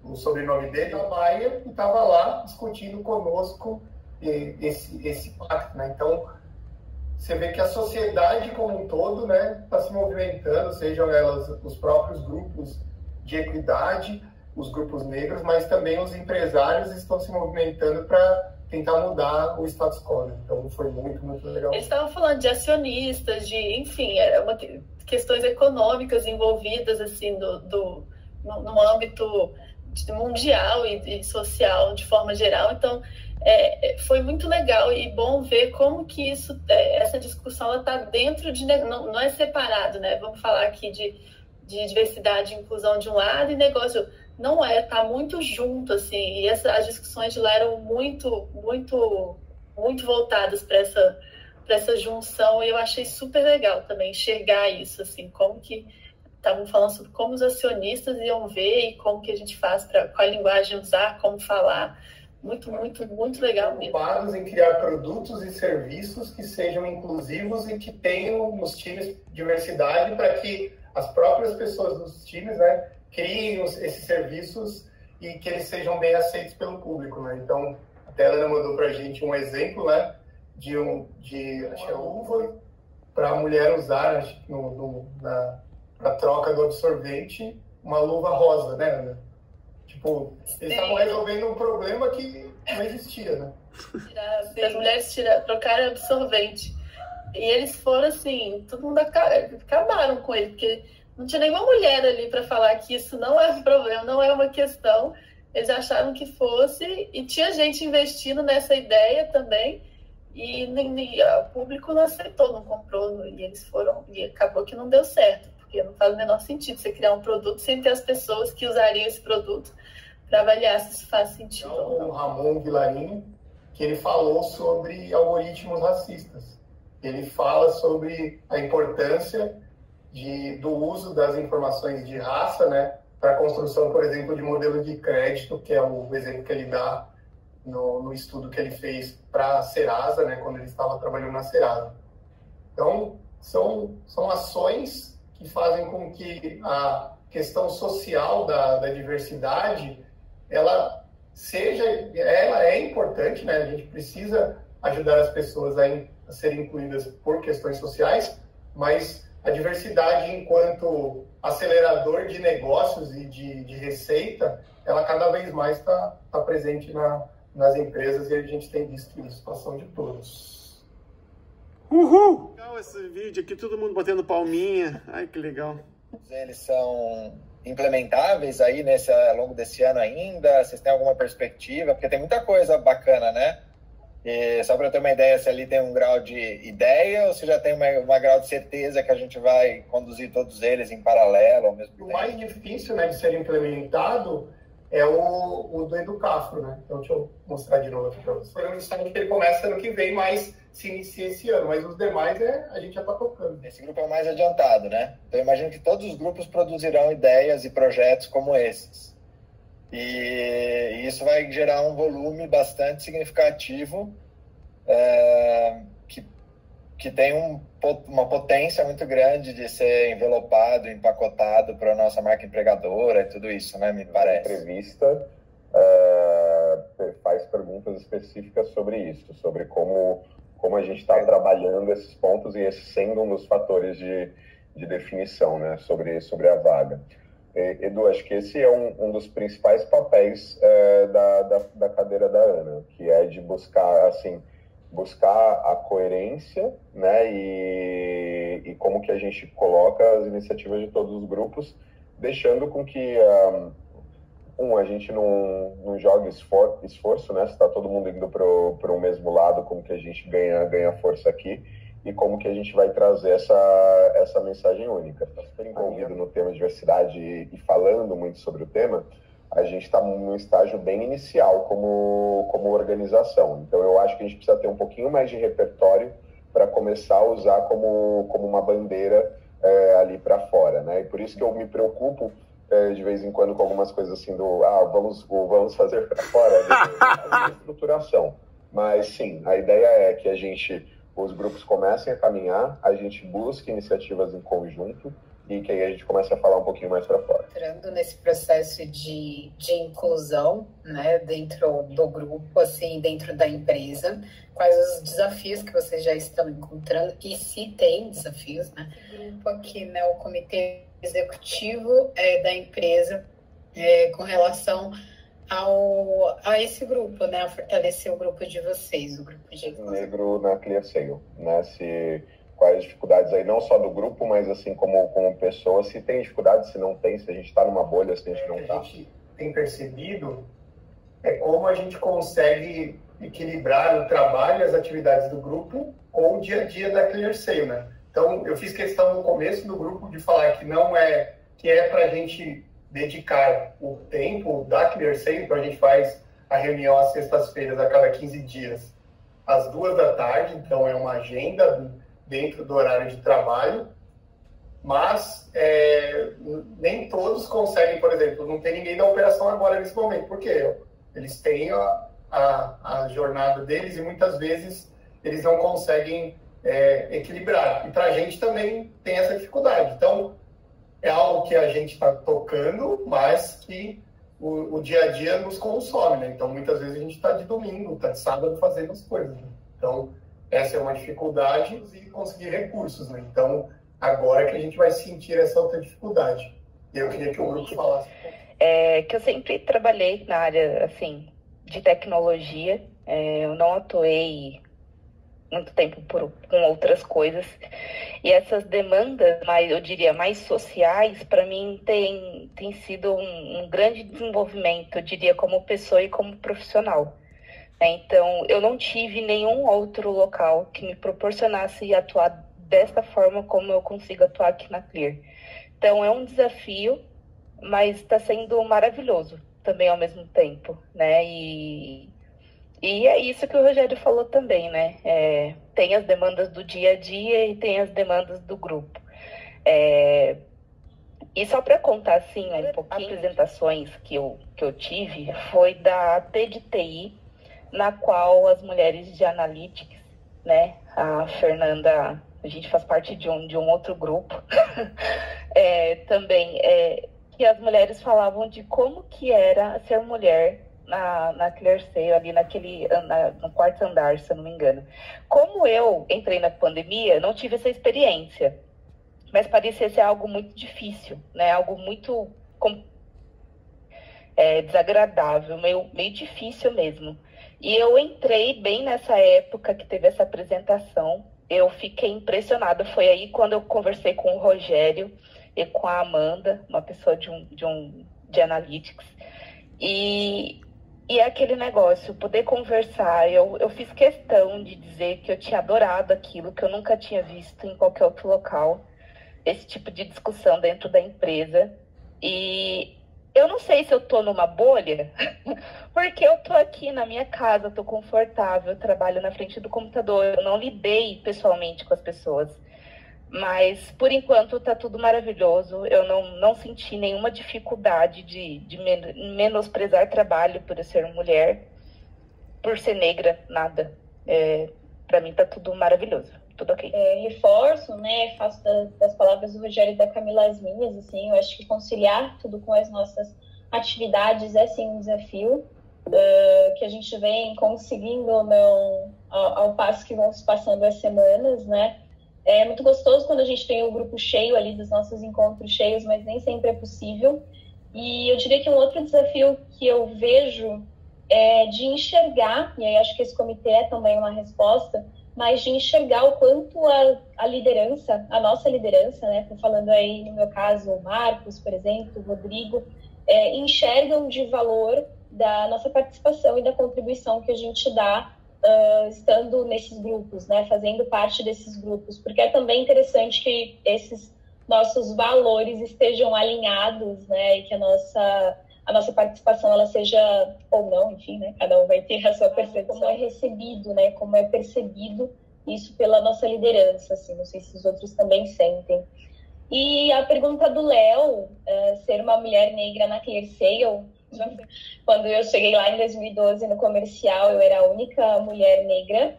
o sobrenome dele, a Maia, e estava lá discutindo conosco esse pacto, né? Então, você vê que a sociedade como um todo, né, está se movimentando, sejam elas os próprios grupos de equidade, os grupos negros, mas também os empresários estão se movimentando para tentar mudar o status quo, né? Então foi muito, muito legal. Eles estavam falando de acionistas, enfim, questões econômicas envolvidas assim no âmbito mundial e social de forma geral. Então foi muito legal e bom ver como que essa discussão está dentro não é separado, né? Vamos falar aqui de diversidade e inclusão de um lado e negócio não tá muito junto, assim, e as discussões de lá eram muito, muito, muito voltadas para essa junção, e eu achei super legal também enxergar isso, assim, como que estavam falando sobre como os acionistas iam ver e como que a gente faz, qual linguagem usar, como falar. Muito, muito, muito legal mesmo. Preocupados em criar produtos e serviços que sejam inclusivos e que tenham nos times diversidade para que as próprias pessoas dos times, né, criem esses serviços e que eles sejam bem aceitos pelo público, né? Então, a Helena mandou para a gente um exemplo, né, de acho que é uva para a mulher usar, acho que na troca do absorvente, uma luva rosa, né, Ana? Tipo, eles estavam resolvendo um problema que não existia, né? As mulheres trocaram absorvente. E eles foram assim, todo mundo acabaram com ele, porque não tinha nenhuma mulher ali para falar que isso não é um problema, não é uma questão. Eles acharam que fosse, e tinha gente investindo nessa ideia também, e o público não aceitou, não comprou, e eles foram, e acabou que não deu certo, porque não faz o menor sentido você criar um produto sem ter as pessoas que usariam esse produto para avaliar se isso faz sentido ou não. O Ramon Vilarini, que ele falou sobre algoritmos racistas. Ele fala sobre a importância do uso das informações de raça, né, para a construção, por exemplo, de modelo de crédito, que é o exemplo que ele dá no estudo que ele fez para a Serasa, né, quando ele estava trabalhando na Serasa. Então, são ações que fazem com que a questão social da diversidade, ela é importante, né? A gente precisa ajudar as pessoas a serem incluídas por questões sociais, mas a diversidade enquanto acelerador de negócios e de receita, ela cada vez mais está presente nas empresas, e a gente tem visto isso, a situação de todos. Uhul! Legal esse vídeo aqui, todo mundo batendo palminha. Ai, que legal. Eles são implementáveis aí ao longo desse ano ainda? Vocês têm alguma perspectiva? Porque tem muita coisa bacana, né? E só para eu ter uma ideia, se ali tem um grau de ideia ou se já tem uma grau de certeza que a gente vai conduzir todos eles em paralelo ao mesmo tempo? O mais difícil, né, de ser implementado é o do Educafro, né? Então, deixa eu mostrar de novo aqui para vocês. O programa justamente que ele começa ano que vem, mas se inicia esse ano. Mas os demais, a gente já está tocando. Esse grupo é o mais adiantado, né? Então, eu imagino que todos os grupos produzirão ideias e projetos como esses. E isso vai gerar um volume bastante significativo que tem uma potência muito grande de ser envelopado, empacotado para a nossa marca empregadora e tudo isso, né? Me parece. A entrevista faz perguntas específicas sobre isso, sobre como a gente está trabalhando esses pontos e esse sendo um dos fatores de definição, né? sobre a vaga. Edu, acho que esse é um dos principais papéis da cadeira da Ana, que é de buscar a coerência, né, e como que a gente coloca as iniciativas de todos os grupos, deixando com que a gente não jogue esforço, né, se está todo mundo indo para o mesmo lado, como que a gente ganha força aqui, e como que a gente vai trazer essa mensagem única. Está super envolvido no tema diversidade e falando muito sobre o tema, a gente está num estágio bem inicial como organização. Então, eu acho que a gente precisa ter um pouquinho mais de repertório para começar a usar como uma bandeira ali para fora, né? E por isso que eu me preocupo de vez em quando com algumas coisas assim vamos fazer para fora, de estruturação. Mas, sim, a ideia é que os grupos comecem a caminhar, a gente busque iniciativas em conjunto e que aí a gente comece a falar um pouquinho mais para fora. Entrando nesse processo de inclusão, né, dentro do grupo, assim, dentro da empresa, quais os desafios que vocês já estão encontrando e se tem desafios, né? O grupo aqui, né, o comitê executivo da empresa com relação a esse grupo, né, a fortalecer o grupo de vocês, o grupo de inclusão. Negro na ClearSale, né, quais as dificuldades aí, não só do grupo, mas assim como pessoa, se tem dificuldade, se não tem, se a gente está numa bolha, se a gente não está. A gente tem percebido como a gente consegue equilibrar o trabalho e as atividades do grupo com o dia a dia da ClearSale, né? Então, eu fiz questão no começo do grupo de falar que é para a gente dedicar o tempo da ClearSale, então a gente faz a reunião às sextas-feiras, a cada 15 dias, às 14h, então é uma agenda dentro do horário de trabalho, mas nem todos conseguem, por exemplo, não tem ninguém da operação agora nesse momento, porque eles têm a jornada deles e muitas vezes eles não conseguem equilibrar. E para a gente também tem essa dificuldade. Então, é algo que a gente está tocando, mas que o dia a dia nos consome, né? Então, muitas vezes a gente está de domingo, está de sábado fazendo as coisas, né? Então, essa é uma dificuldade e conseguir recursos, né? Então, agora que a gente vai sentir essa outra dificuldade. Eu queria que o grupo falasse. Que eu sempre trabalhei na área, assim, de tecnologia. Eu não atuei muito tempo com outras coisas. E essas demandas, eu diria, mais sociais, para mim tem sido um grande desenvolvimento, eu diria, como pessoa e como profissional. Então, eu não tive nenhum outro local que me proporcionasse atuar dessa forma como eu consigo atuar aqui na Clear. Então, é um desafio, mas está sendo maravilhoso também ao mesmo tempo, né? E é isso que o Rogério falou também, né? Tem as demandas do dia a dia e tem as demandas do grupo. E só para contar, assim, um pouquinho, apresentações que eu tive foi da AT de TI, na qual as mulheres de Analytics, né? A Fernanda, a gente faz parte de um outro grupo, também, que as mulheres falavam de como que era ser mulher na ClearSale, ali no quarto andar, se eu não me engano. Como eu entrei na pandemia, não tive essa experiência, mas parecia ser algo muito difícil, né? Algo muito desagradável, meio difícil mesmo. E eu entrei bem nessa época que teve essa apresentação, eu fiquei impressionada. Foi aí quando eu conversei com o Rogério e com a Amanda, uma pessoa de Analytics. E é aquele negócio, poder conversar. Eu fiz questão de dizer que eu tinha adorado aquilo, que eu nunca tinha visto em qualquer outro local, esse tipo de discussão dentro da empresa. E eu não sei se eu tô numa bolha, porque eu tô aqui na minha casa, tô confortável, eu trabalho na frente do computador, eu não lidei pessoalmente com as pessoas. Mas, por enquanto, tá tudo maravilhoso. Eu não senti nenhuma dificuldade de menosprezar trabalho por eu ser mulher, por ser negra, nada. Para mim tá tudo maravilhoso, tudo ok. Reforço, né, faço das palavras do Rogério e da Camila as minhas, assim, eu acho que conciliar tudo com as nossas atividades é, sim, um desafio, que a gente vem conseguindo ou não ao passo que vão se passando as semanas, né. É muito gostoso quando a gente tem o grupo cheio ali dos nossos encontros cheios, mas nem sempre é possível. E eu diria que um outro desafio que eu vejo é de enxergar, e aí acho que esse comitê é também uma resposta, mas de enxergar o quanto a liderança, a nossa liderança, né, falando aí no meu caso o Marcos, por exemplo, o Rodrigo, enxergam de valor da nossa participação e da contribuição que a gente dá estando nesses grupos, né, fazendo parte desses grupos, porque é também interessante que esses nossos valores estejam alinhados, né, e que a nossa participação ela seja, ou não, enfim, né, cada um vai ter a sua percepção, como é recebido, né, como é percebido isso pela nossa liderança, assim, não sei se os outros também sentem. E a pergunta do Léo, ser uma mulher negra na ClearSale, quando eu cheguei lá em 2012 no comercial, eu era a única mulher negra.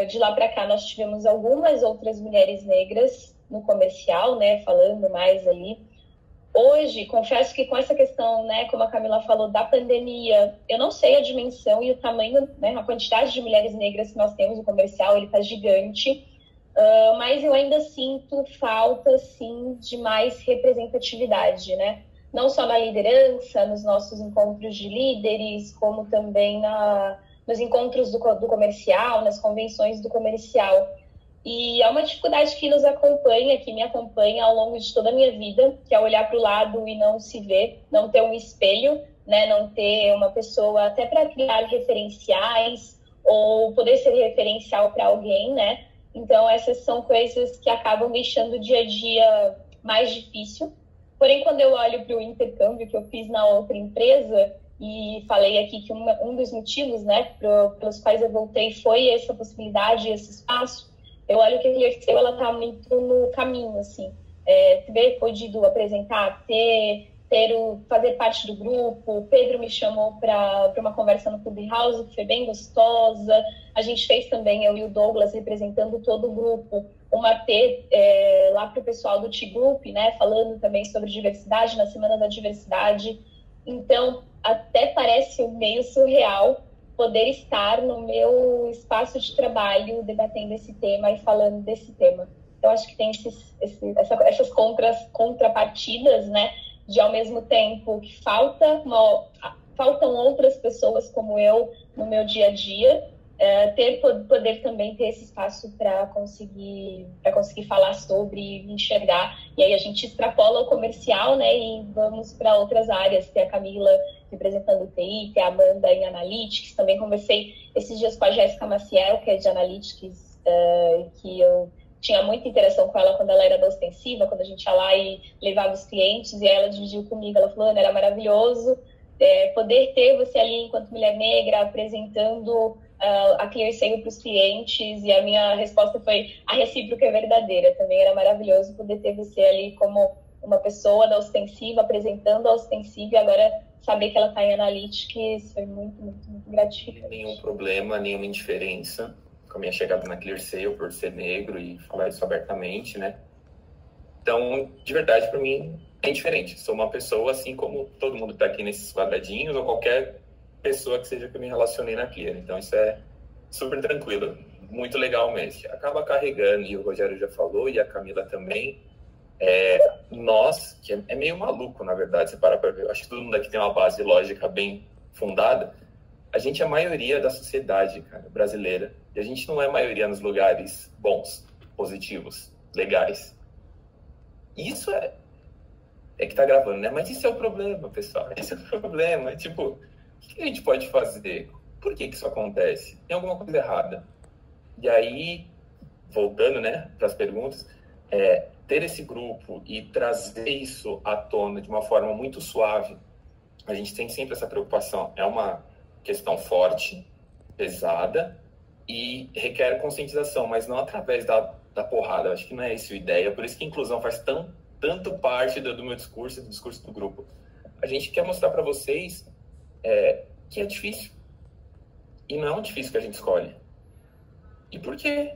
De lá para cá, nós tivemos algumas outras mulheres negras no comercial, né, falando mais ali. Hoje, confesso que com essa questão, né, como a Camila falou, da pandemia, eu não sei a dimensão e o tamanho, né, a quantidade de mulheres negras que nós temos no comercial, ele está gigante. Mas eu ainda sinto falta, sim, de mais representatividade, né? Não só na liderança, nos nossos encontros de líderes, como também nos encontros do comercial, nas convenções do comercial. E é uma dificuldade que nos acompanha, que me acompanha ao longo de toda a minha vida, que é olhar para o lado e não se ver, não ter um espelho, né? Não ter uma pessoa até para criar referenciais ou poder ser referencial para alguém, né? Então, essas são coisas que acabam deixando o dia a dia mais difícil. Porém, quando eu olho para o intercâmbio que eu fiz na outra empresa, e falei aqui que um dos motivos, né, pelos quais eu voltei foi essa possibilidade, esse espaço, eu olho que a ClearSale, ela está muito no caminho, assim. Ter podido apresentar, fazer parte do grupo. O Pedro me chamou para uma conversa no Clubhouse, que foi bem gostosa. A gente fez também, eu e o Douglas, representando todo o grupo, uma lá para o pessoal do T-Group, né, falando também sobre diversidade, na Semana da Diversidade. Então, até parece meio surreal poder estar no meu espaço de trabalho debatendo esse tema e falando desse tema. Então, acho que tem essas contrapartidas, né, de ao mesmo tempo que faltam outras pessoas como eu no meu dia a dia, poder também ter esse espaço para conseguir falar sobre e enxergar. E aí a gente extrapola o comercial, né, e vamos para outras áreas. Tem a Camila representando o TI, tem a Amanda em Analytics. Também conversei esses dias com a Jéssica Maciel, que é de Analytics, que eu tinha muita interação com ela quando ela era da Ostensiva, quando a gente ia lá e levava os clientes, e ela dividiu comigo. Ela falou, Ana, era maravilhoso poder ter você ali enquanto mulher negra apresentando a ClearSale para os clientes, e a minha resposta foi: a recíproca é verdadeira. Também era maravilhoso poder ter você ali como uma pessoa da Ostensiva, apresentando a Ostensiva, e agora saber que ela está em Analytics foi muito, muito, muito gratificante. Nenhum problema, nenhuma indiferença com a minha chegada na ClearSale por ser negro e falar isso abertamente, né? Então, de verdade, para mim, é indiferente. Sou uma pessoa assim como todo mundo que está aqui nesses quadradinhos, ou qualquer pessoa que seja que eu me relacionei na Clear. Então, isso é super tranquilo, muito legal mesmo. Acaba carregando, e o Rogério já falou, e a Camila também, nós, que é meio maluco, na verdade, você para ver, acho que todo mundo aqui tem uma base lógica bem fundada, a gente é a maioria da sociedade, cara, brasileira. E a gente não é a maioria nos lugares bons, positivos, legais. Isso é que tá gravando, né? Mas isso é o problema, pessoal. Esse é o problema. É tipo, o que a gente pode fazer? Por que isso acontece? Tem alguma coisa errada. E aí, voltando, né, para as perguntas, ter esse grupo e trazer isso à tona de uma forma muito suave, a gente tem sempre essa preocupação. É uma questão forte, pesada e requer conscientização, mas não através da porrada. Eu acho que não é essa a ideia. Por isso que a inclusão faz tanto parte do meu discurso e do discurso do grupo. A gente quer mostrar para vocês que é difícil. E não é um difícil que a gente escolhe. E por quê?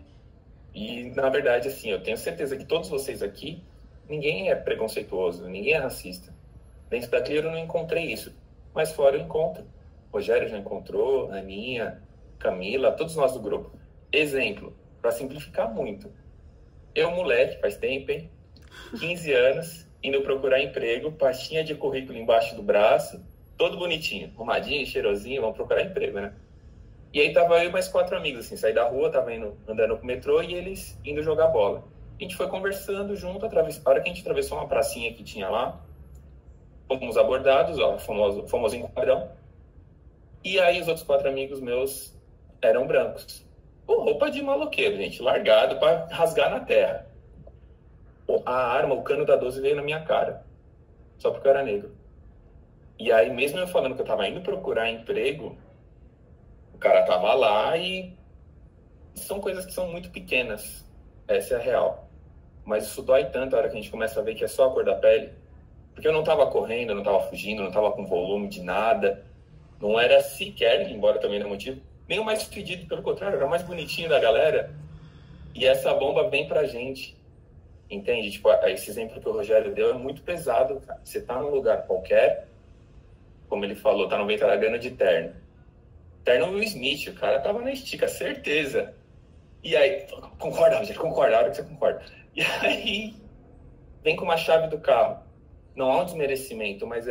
E, na verdade, assim, eu tenho certeza que todos vocês aqui, ninguém é preconceituoso, ninguém é racista. Dentro da Clear eu não encontrei isso, mas fora eu encontro. Rogério já encontrou, Aninha, Camila, todos nós do grupo. Exemplo, para simplificar muito. Eu, moleque, faz tempo, hein? 15 anos, indo procurar emprego, pastinha de currículo embaixo do braço, todo bonitinho, arrumadinho, cheirosinho, vamos procurar emprego, né? E aí tava eu e mais 4 amigos, assim, saí da rua, tava andando pro metrô e eles indo jogar bola. A gente foi conversando junto, a hora que a gente atravessou uma pracinha que tinha lá, fomos abordados, ó, famoso enquadrão. E aí os outros 4 amigos meus eram brancos. Pô, roupa de maloqueiro, gente, largado pra rasgar na terra. Pô, a arma, o cano da 12 veio na minha cara, só porque eu era negro. E aí, mesmo eu falando que eu tava indo procurar emprego, o cara tava lá e são coisas que são muito pequenas. Essa é a real. Mas isso dói tanto a hora que a gente começa a ver que é só a cor da pele. Porque eu não tava correndo, eu não tava fugindo, não tava com volume de nada. Não era sequer, embora também não é motivo, nem o mais fedido, pelo contrário, era o mais bonitinho da galera. E essa bomba vem pra gente. Entende? Tipo, esse exemplo que o Rogério deu é muito pesado, cara. Você tá num lugar qualquer, como ele falou, tá no Ventaragana de terno. Terno Will Smith, o cara tava na estica, certeza. E aí, concorda, Rogério, concorda, a hora que você concorda. E aí, vem com uma chave do carro. Não há um desmerecimento, mas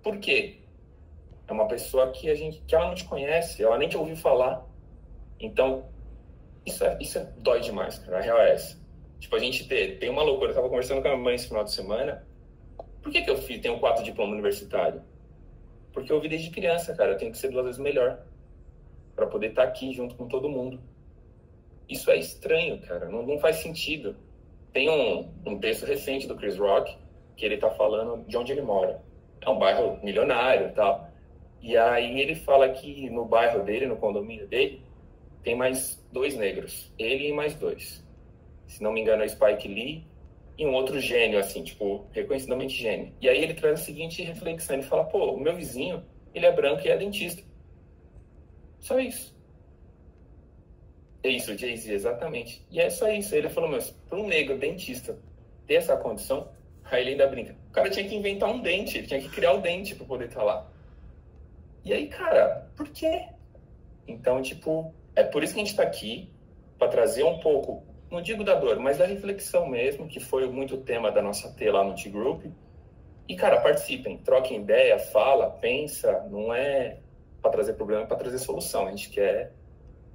por quê? É uma pessoa que ela não te conhece, ela nem te ouviu falar. Então, isso dói demais, cara. A real é essa. Tipo, a gente tem uma loucura. Eu tava conversando com a minha mãe esse final de semana. Por que eu tenho 4 diplomas universitários? Porque eu ouvi desde criança, cara. Eu tenho que ser 2 vezes melhor para poder estar aqui junto com todo mundo. Isso é estranho, cara. Não faz sentido. Tem um texto recente do Chris Rock que ele tá falando de onde ele mora. É um bairro milionário e tal. E aí ele fala que no bairro dele, no condomínio dele, tem mais 2 negros. Ele e mais 2. Se não me engano, é Spike Lee e um outro gênio, assim, tipo, reconhecidamente gênio. E aí ele traz a seguinte reflexão. Ele fala, pô, o meu vizinho, ele é branco e é dentista. Só isso. É isso, Jay-Z, exatamente. E é só isso. Ele falou, mas para um negro dentista ter essa condição, aí ele ainda brinca. O cara tinha que inventar um dente, ele tinha que criar o dente para poder estar lá. E aí, cara, por quê? Então, tipo, é por isso que a gente está aqui, para trazer um pouco, não digo da dor, mas da reflexão mesmo, que foi muito o tema da nossa T lá no T-Group. E, cara, participem, troquem ideia, fala, pensa, não é para trazer problema, é para trazer solução. A gente quer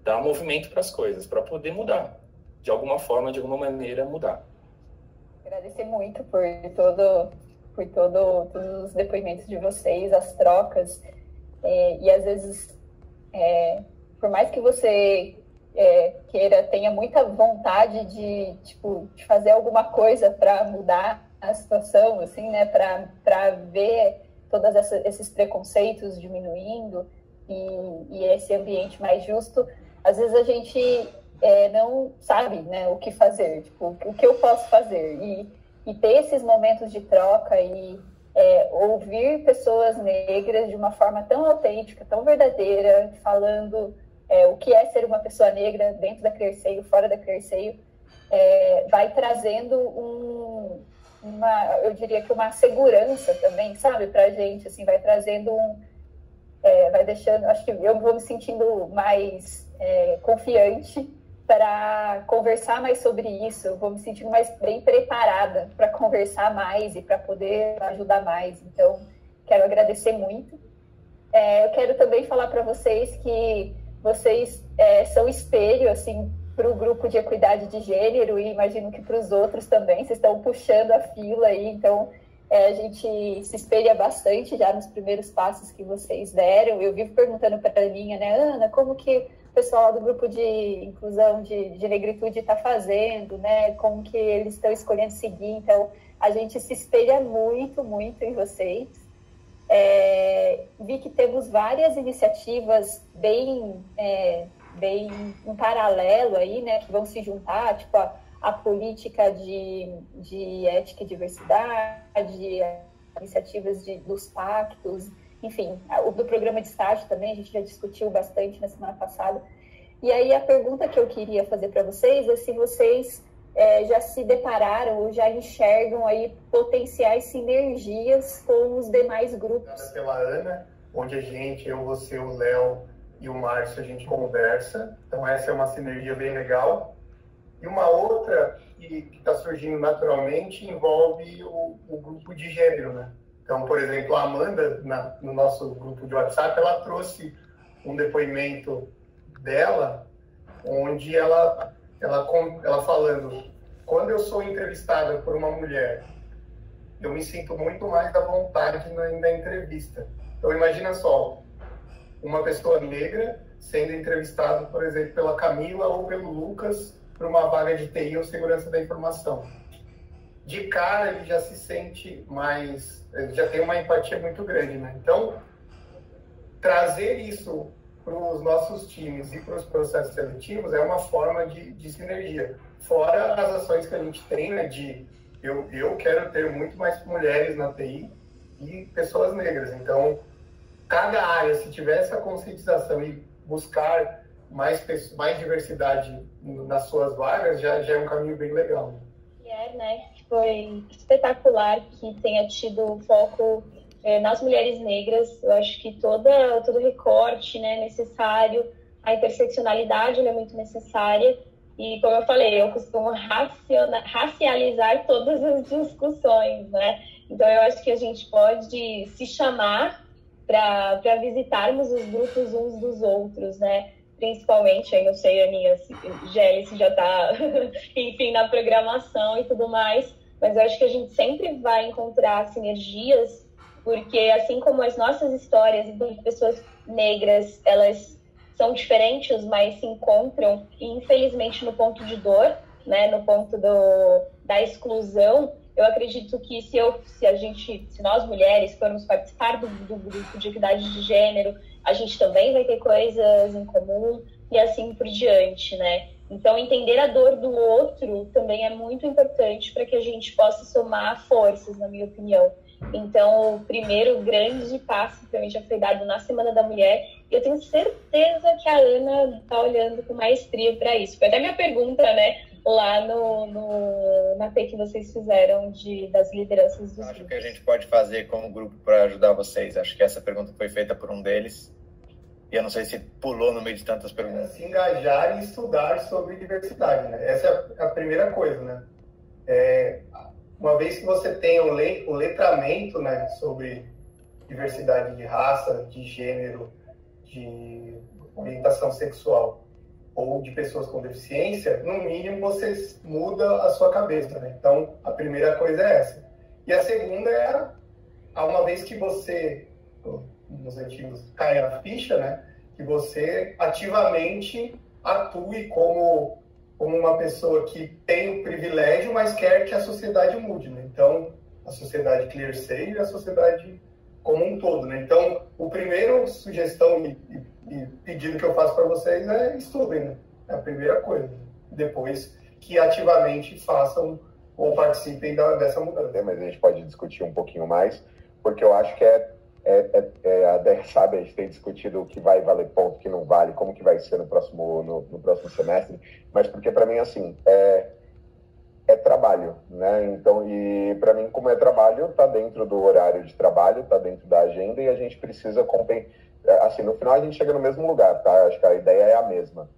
dar movimento para as coisas, para poder mudar. De alguma forma, de alguma maneira, mudar. Agradecer muito por todos os depoimentos de vocês, as trocas. E às vezes, por mais que você tenha muita vontade de fazer alguma coisa para mudar a situação, assim, né, para ver todos esses preconceitos diminuindo e esse ambiente mais justo, às vezes a gente não sabe, né, o que fazer, tipo, o que eu posso fazer, e ter esses momentos de troca e ouvir pessoas negras de uma forma tão autêntica, tão verdadeira, falando o que é ser uma pessoa negra dentro da Clearseio, fora da Clearseio, vai trazendo eu diria que uma segurança também, sabe, pra gente, assim, vai trazendo vai deixando, acho que eu vou me sentindo mais confiante para conversar mais sobre isso, eu vou me sentindo mais bem preparada para conversar mais e para poder ajudar mais. Então, quero agradecer muito Eu quero também falar para vocês que vocês são espelho, assim, para o grupo de equidade de gênero e imagino que para os outros também. Vocês estão puxando a fila aí, então a gente se espelha bastante já nos primeiros passos que vocês deram. Eu vivo perguntando para a Aninha, né, Ana, como que o pessoal do grupo de inclusão de negritude está fazendo, né? Como que eles estão escolhendo seguir. Então, a gente se espelha muito, muito em vocês. Vi que temos várias iniciativas bem em paralelo aí, né? Que vão se juntar, tipo a política de ética e diversidade, iniciativas dos pactos, enfim, o do programa de estágio também, a gente já discutiu bastante na semana passada. E aí a pergunta que eu queria fazer para vocês é se vocês já se depararam ou já enxergam aí potenciais sinergias com os demais grupos. Pela Ana, onde eu, você, o Léo e o Márcio, a gente conversa. Então essa é uma sinergia bem legal. E uma outra que está surgindo naturalmente envolve o grupo de gênero, né? Então, por exemplo, a Amanda, no nosso grupo de WhatsApp, ela trouxe um depoimento dela, onde ela falando, quando eu sou entrevistada por uma mulher, eu me sinto muito mais à vontade na entrevista. Então, imagina só, uma pessoa negra sendo entrevistada, por exemplo, pela Camila ou pelo Lucas, para uma vaga de TI ou segurança da informação. De cara, ele já se sente mais... Ele já tem uma empatia muito grande, né? Então, trazer isso para os nossos times e para os processos seletivos é uma forma de sinergia. Fora as ações que a gente tem, né? Eu quero ter muito mais mulheres na TI e pessoas negras. Então, cada área, se tiver essa conscientização e buscar mais diversidade nas suas vagas, já é um caminho bem legal. Né? Foi espetacular que tenha tido foco nas mulheres negras. Eu acho que todo recorte, né, necessário, a interseccionalidade é muito necessária. E, como eu falei, eu costumo racializar todas as discussões, né? Então, eu acho que a gente pode se chamar para visitarmos os grupos uns dos outros, né? Principalmente, aí não sei, Aninha, se já está, enfim, na programação e tudo mais, mas eu acho que a gente sempre vai encontrar sinergias, porque assim como as nossas histórias de pessoas negras, elas são diferentes, mas se encontram, e infelizmente, no ponto de dor, né, no ponto da exclusão, eu acredito que se nós mulheres formos participar do grupo de equidade de gênero, a gente também vai ter coisas em comum e assim por diante, né? Então, entender a dor do outro também é muito importante para que a gente possa somar forças, na minha opinião. Então, o primeiro grande passo para mim já foi dado na Semana da Mulher e eu tenho certeza que a Ana está olhando com maestria para isso. Foi até minha pergunta, né? Lá na P que vocês fizeram das lideranças dos grupos. Acho que a gente pode fazer como grupo para ajudar vocês. Acho que essa pergunta foi feita por um deles. E eu não sei se pulou no meio de tantas perguntas. Se engajar e estudar sobre diversidade, né? Essa é a primeira coisa, né? Uma vez que você tem o letramento, né, sobre diversidade de raça, de gênero, de orientação sexual, ou de pessoas com deficiência, no mínimo você muda a sua cabeça, né? Então, a primeira coisa é essa. E a segunda é, uma vez que você, nos antigos, cai a ficha, né? Que você ativamente atue como uma pessoa que tem o privilégio, mas quer que a sociedade mude, né? Então, a sociedade ClearSale e a sociedade como um todo, né? Então, o primeiro sugestão e pedido que eu faço para vocês é estudem, né? É a primeira coisa. Depois que ativamente façam ou participem dessa mudança. Mas a gente pode discutir um pouquinho mais, porque eu acho que sabe, a gente tem discutido o que vai valer ponto, o que não vale, como que vai ser no próximo semestre, mas porque para mim, assim, é trabalho, né? Então, e para mim, como é trabalho, tá dentro do horário de trabalho, tá dentro da agenda e a gente precisa assim, no final a gente chega no mesmo lugar, tá? Acho que a ideia é a mesma.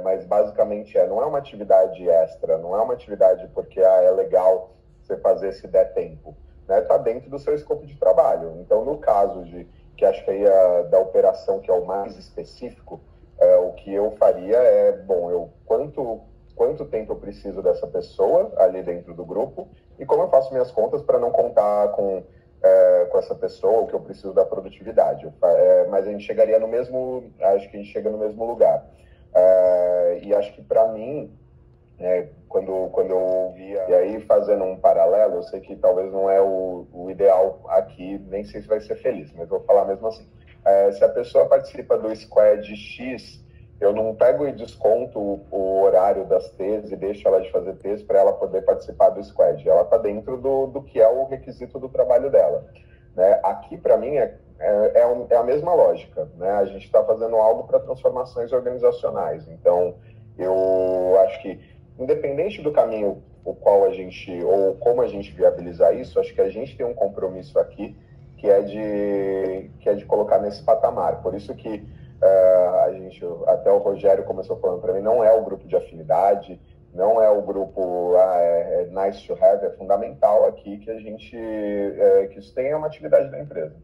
Mas basicamente não é uma atividade extra, não é uma atividade porque é legal você fazer se der tempo, né? Tá dentro do seu escopo de trabalho. Então, no caso de que acho que aí da operação, que é o mais específico, o que eu faria é, bom, quanto tempo eu preciso dessa pessoa ali dentro do grupo e como eu faço minhas contas para não contar com essa pessoa, o que eu preciso da produtividade. Mas a gente chegaria acho que a gente chega no mesmo lugar. E acho que para mim, quando eu ouvia, e aí fazendo um paralelo, eu sei que talvez não é o ideal aqui, nem sei se vai ser feliz, mas vou falar mesmo assim. Se a pessoa participa do Squad X, eu não pego e desconto o horário das T's e deixo ela de fazer T's para ela poder participar do Squad. Ela está dentro do que é o requisito do trabalho dela. Né? Aqui, para mim, é a mesma lógica. Né? A gente está fazendo algo para transformações organizacionais. Então, eu acho que, independente do caminho ou como a gente viabilizar isso, acho que a gente tem um compromisso aqui que é de colocar nesse patamar. Por isso que até o Rogério começou falando para mim, não é o grupo de afinidade, não é o grupo nice to have, é fundamental aqui que a gente que isso tenha uma atividade da empresa.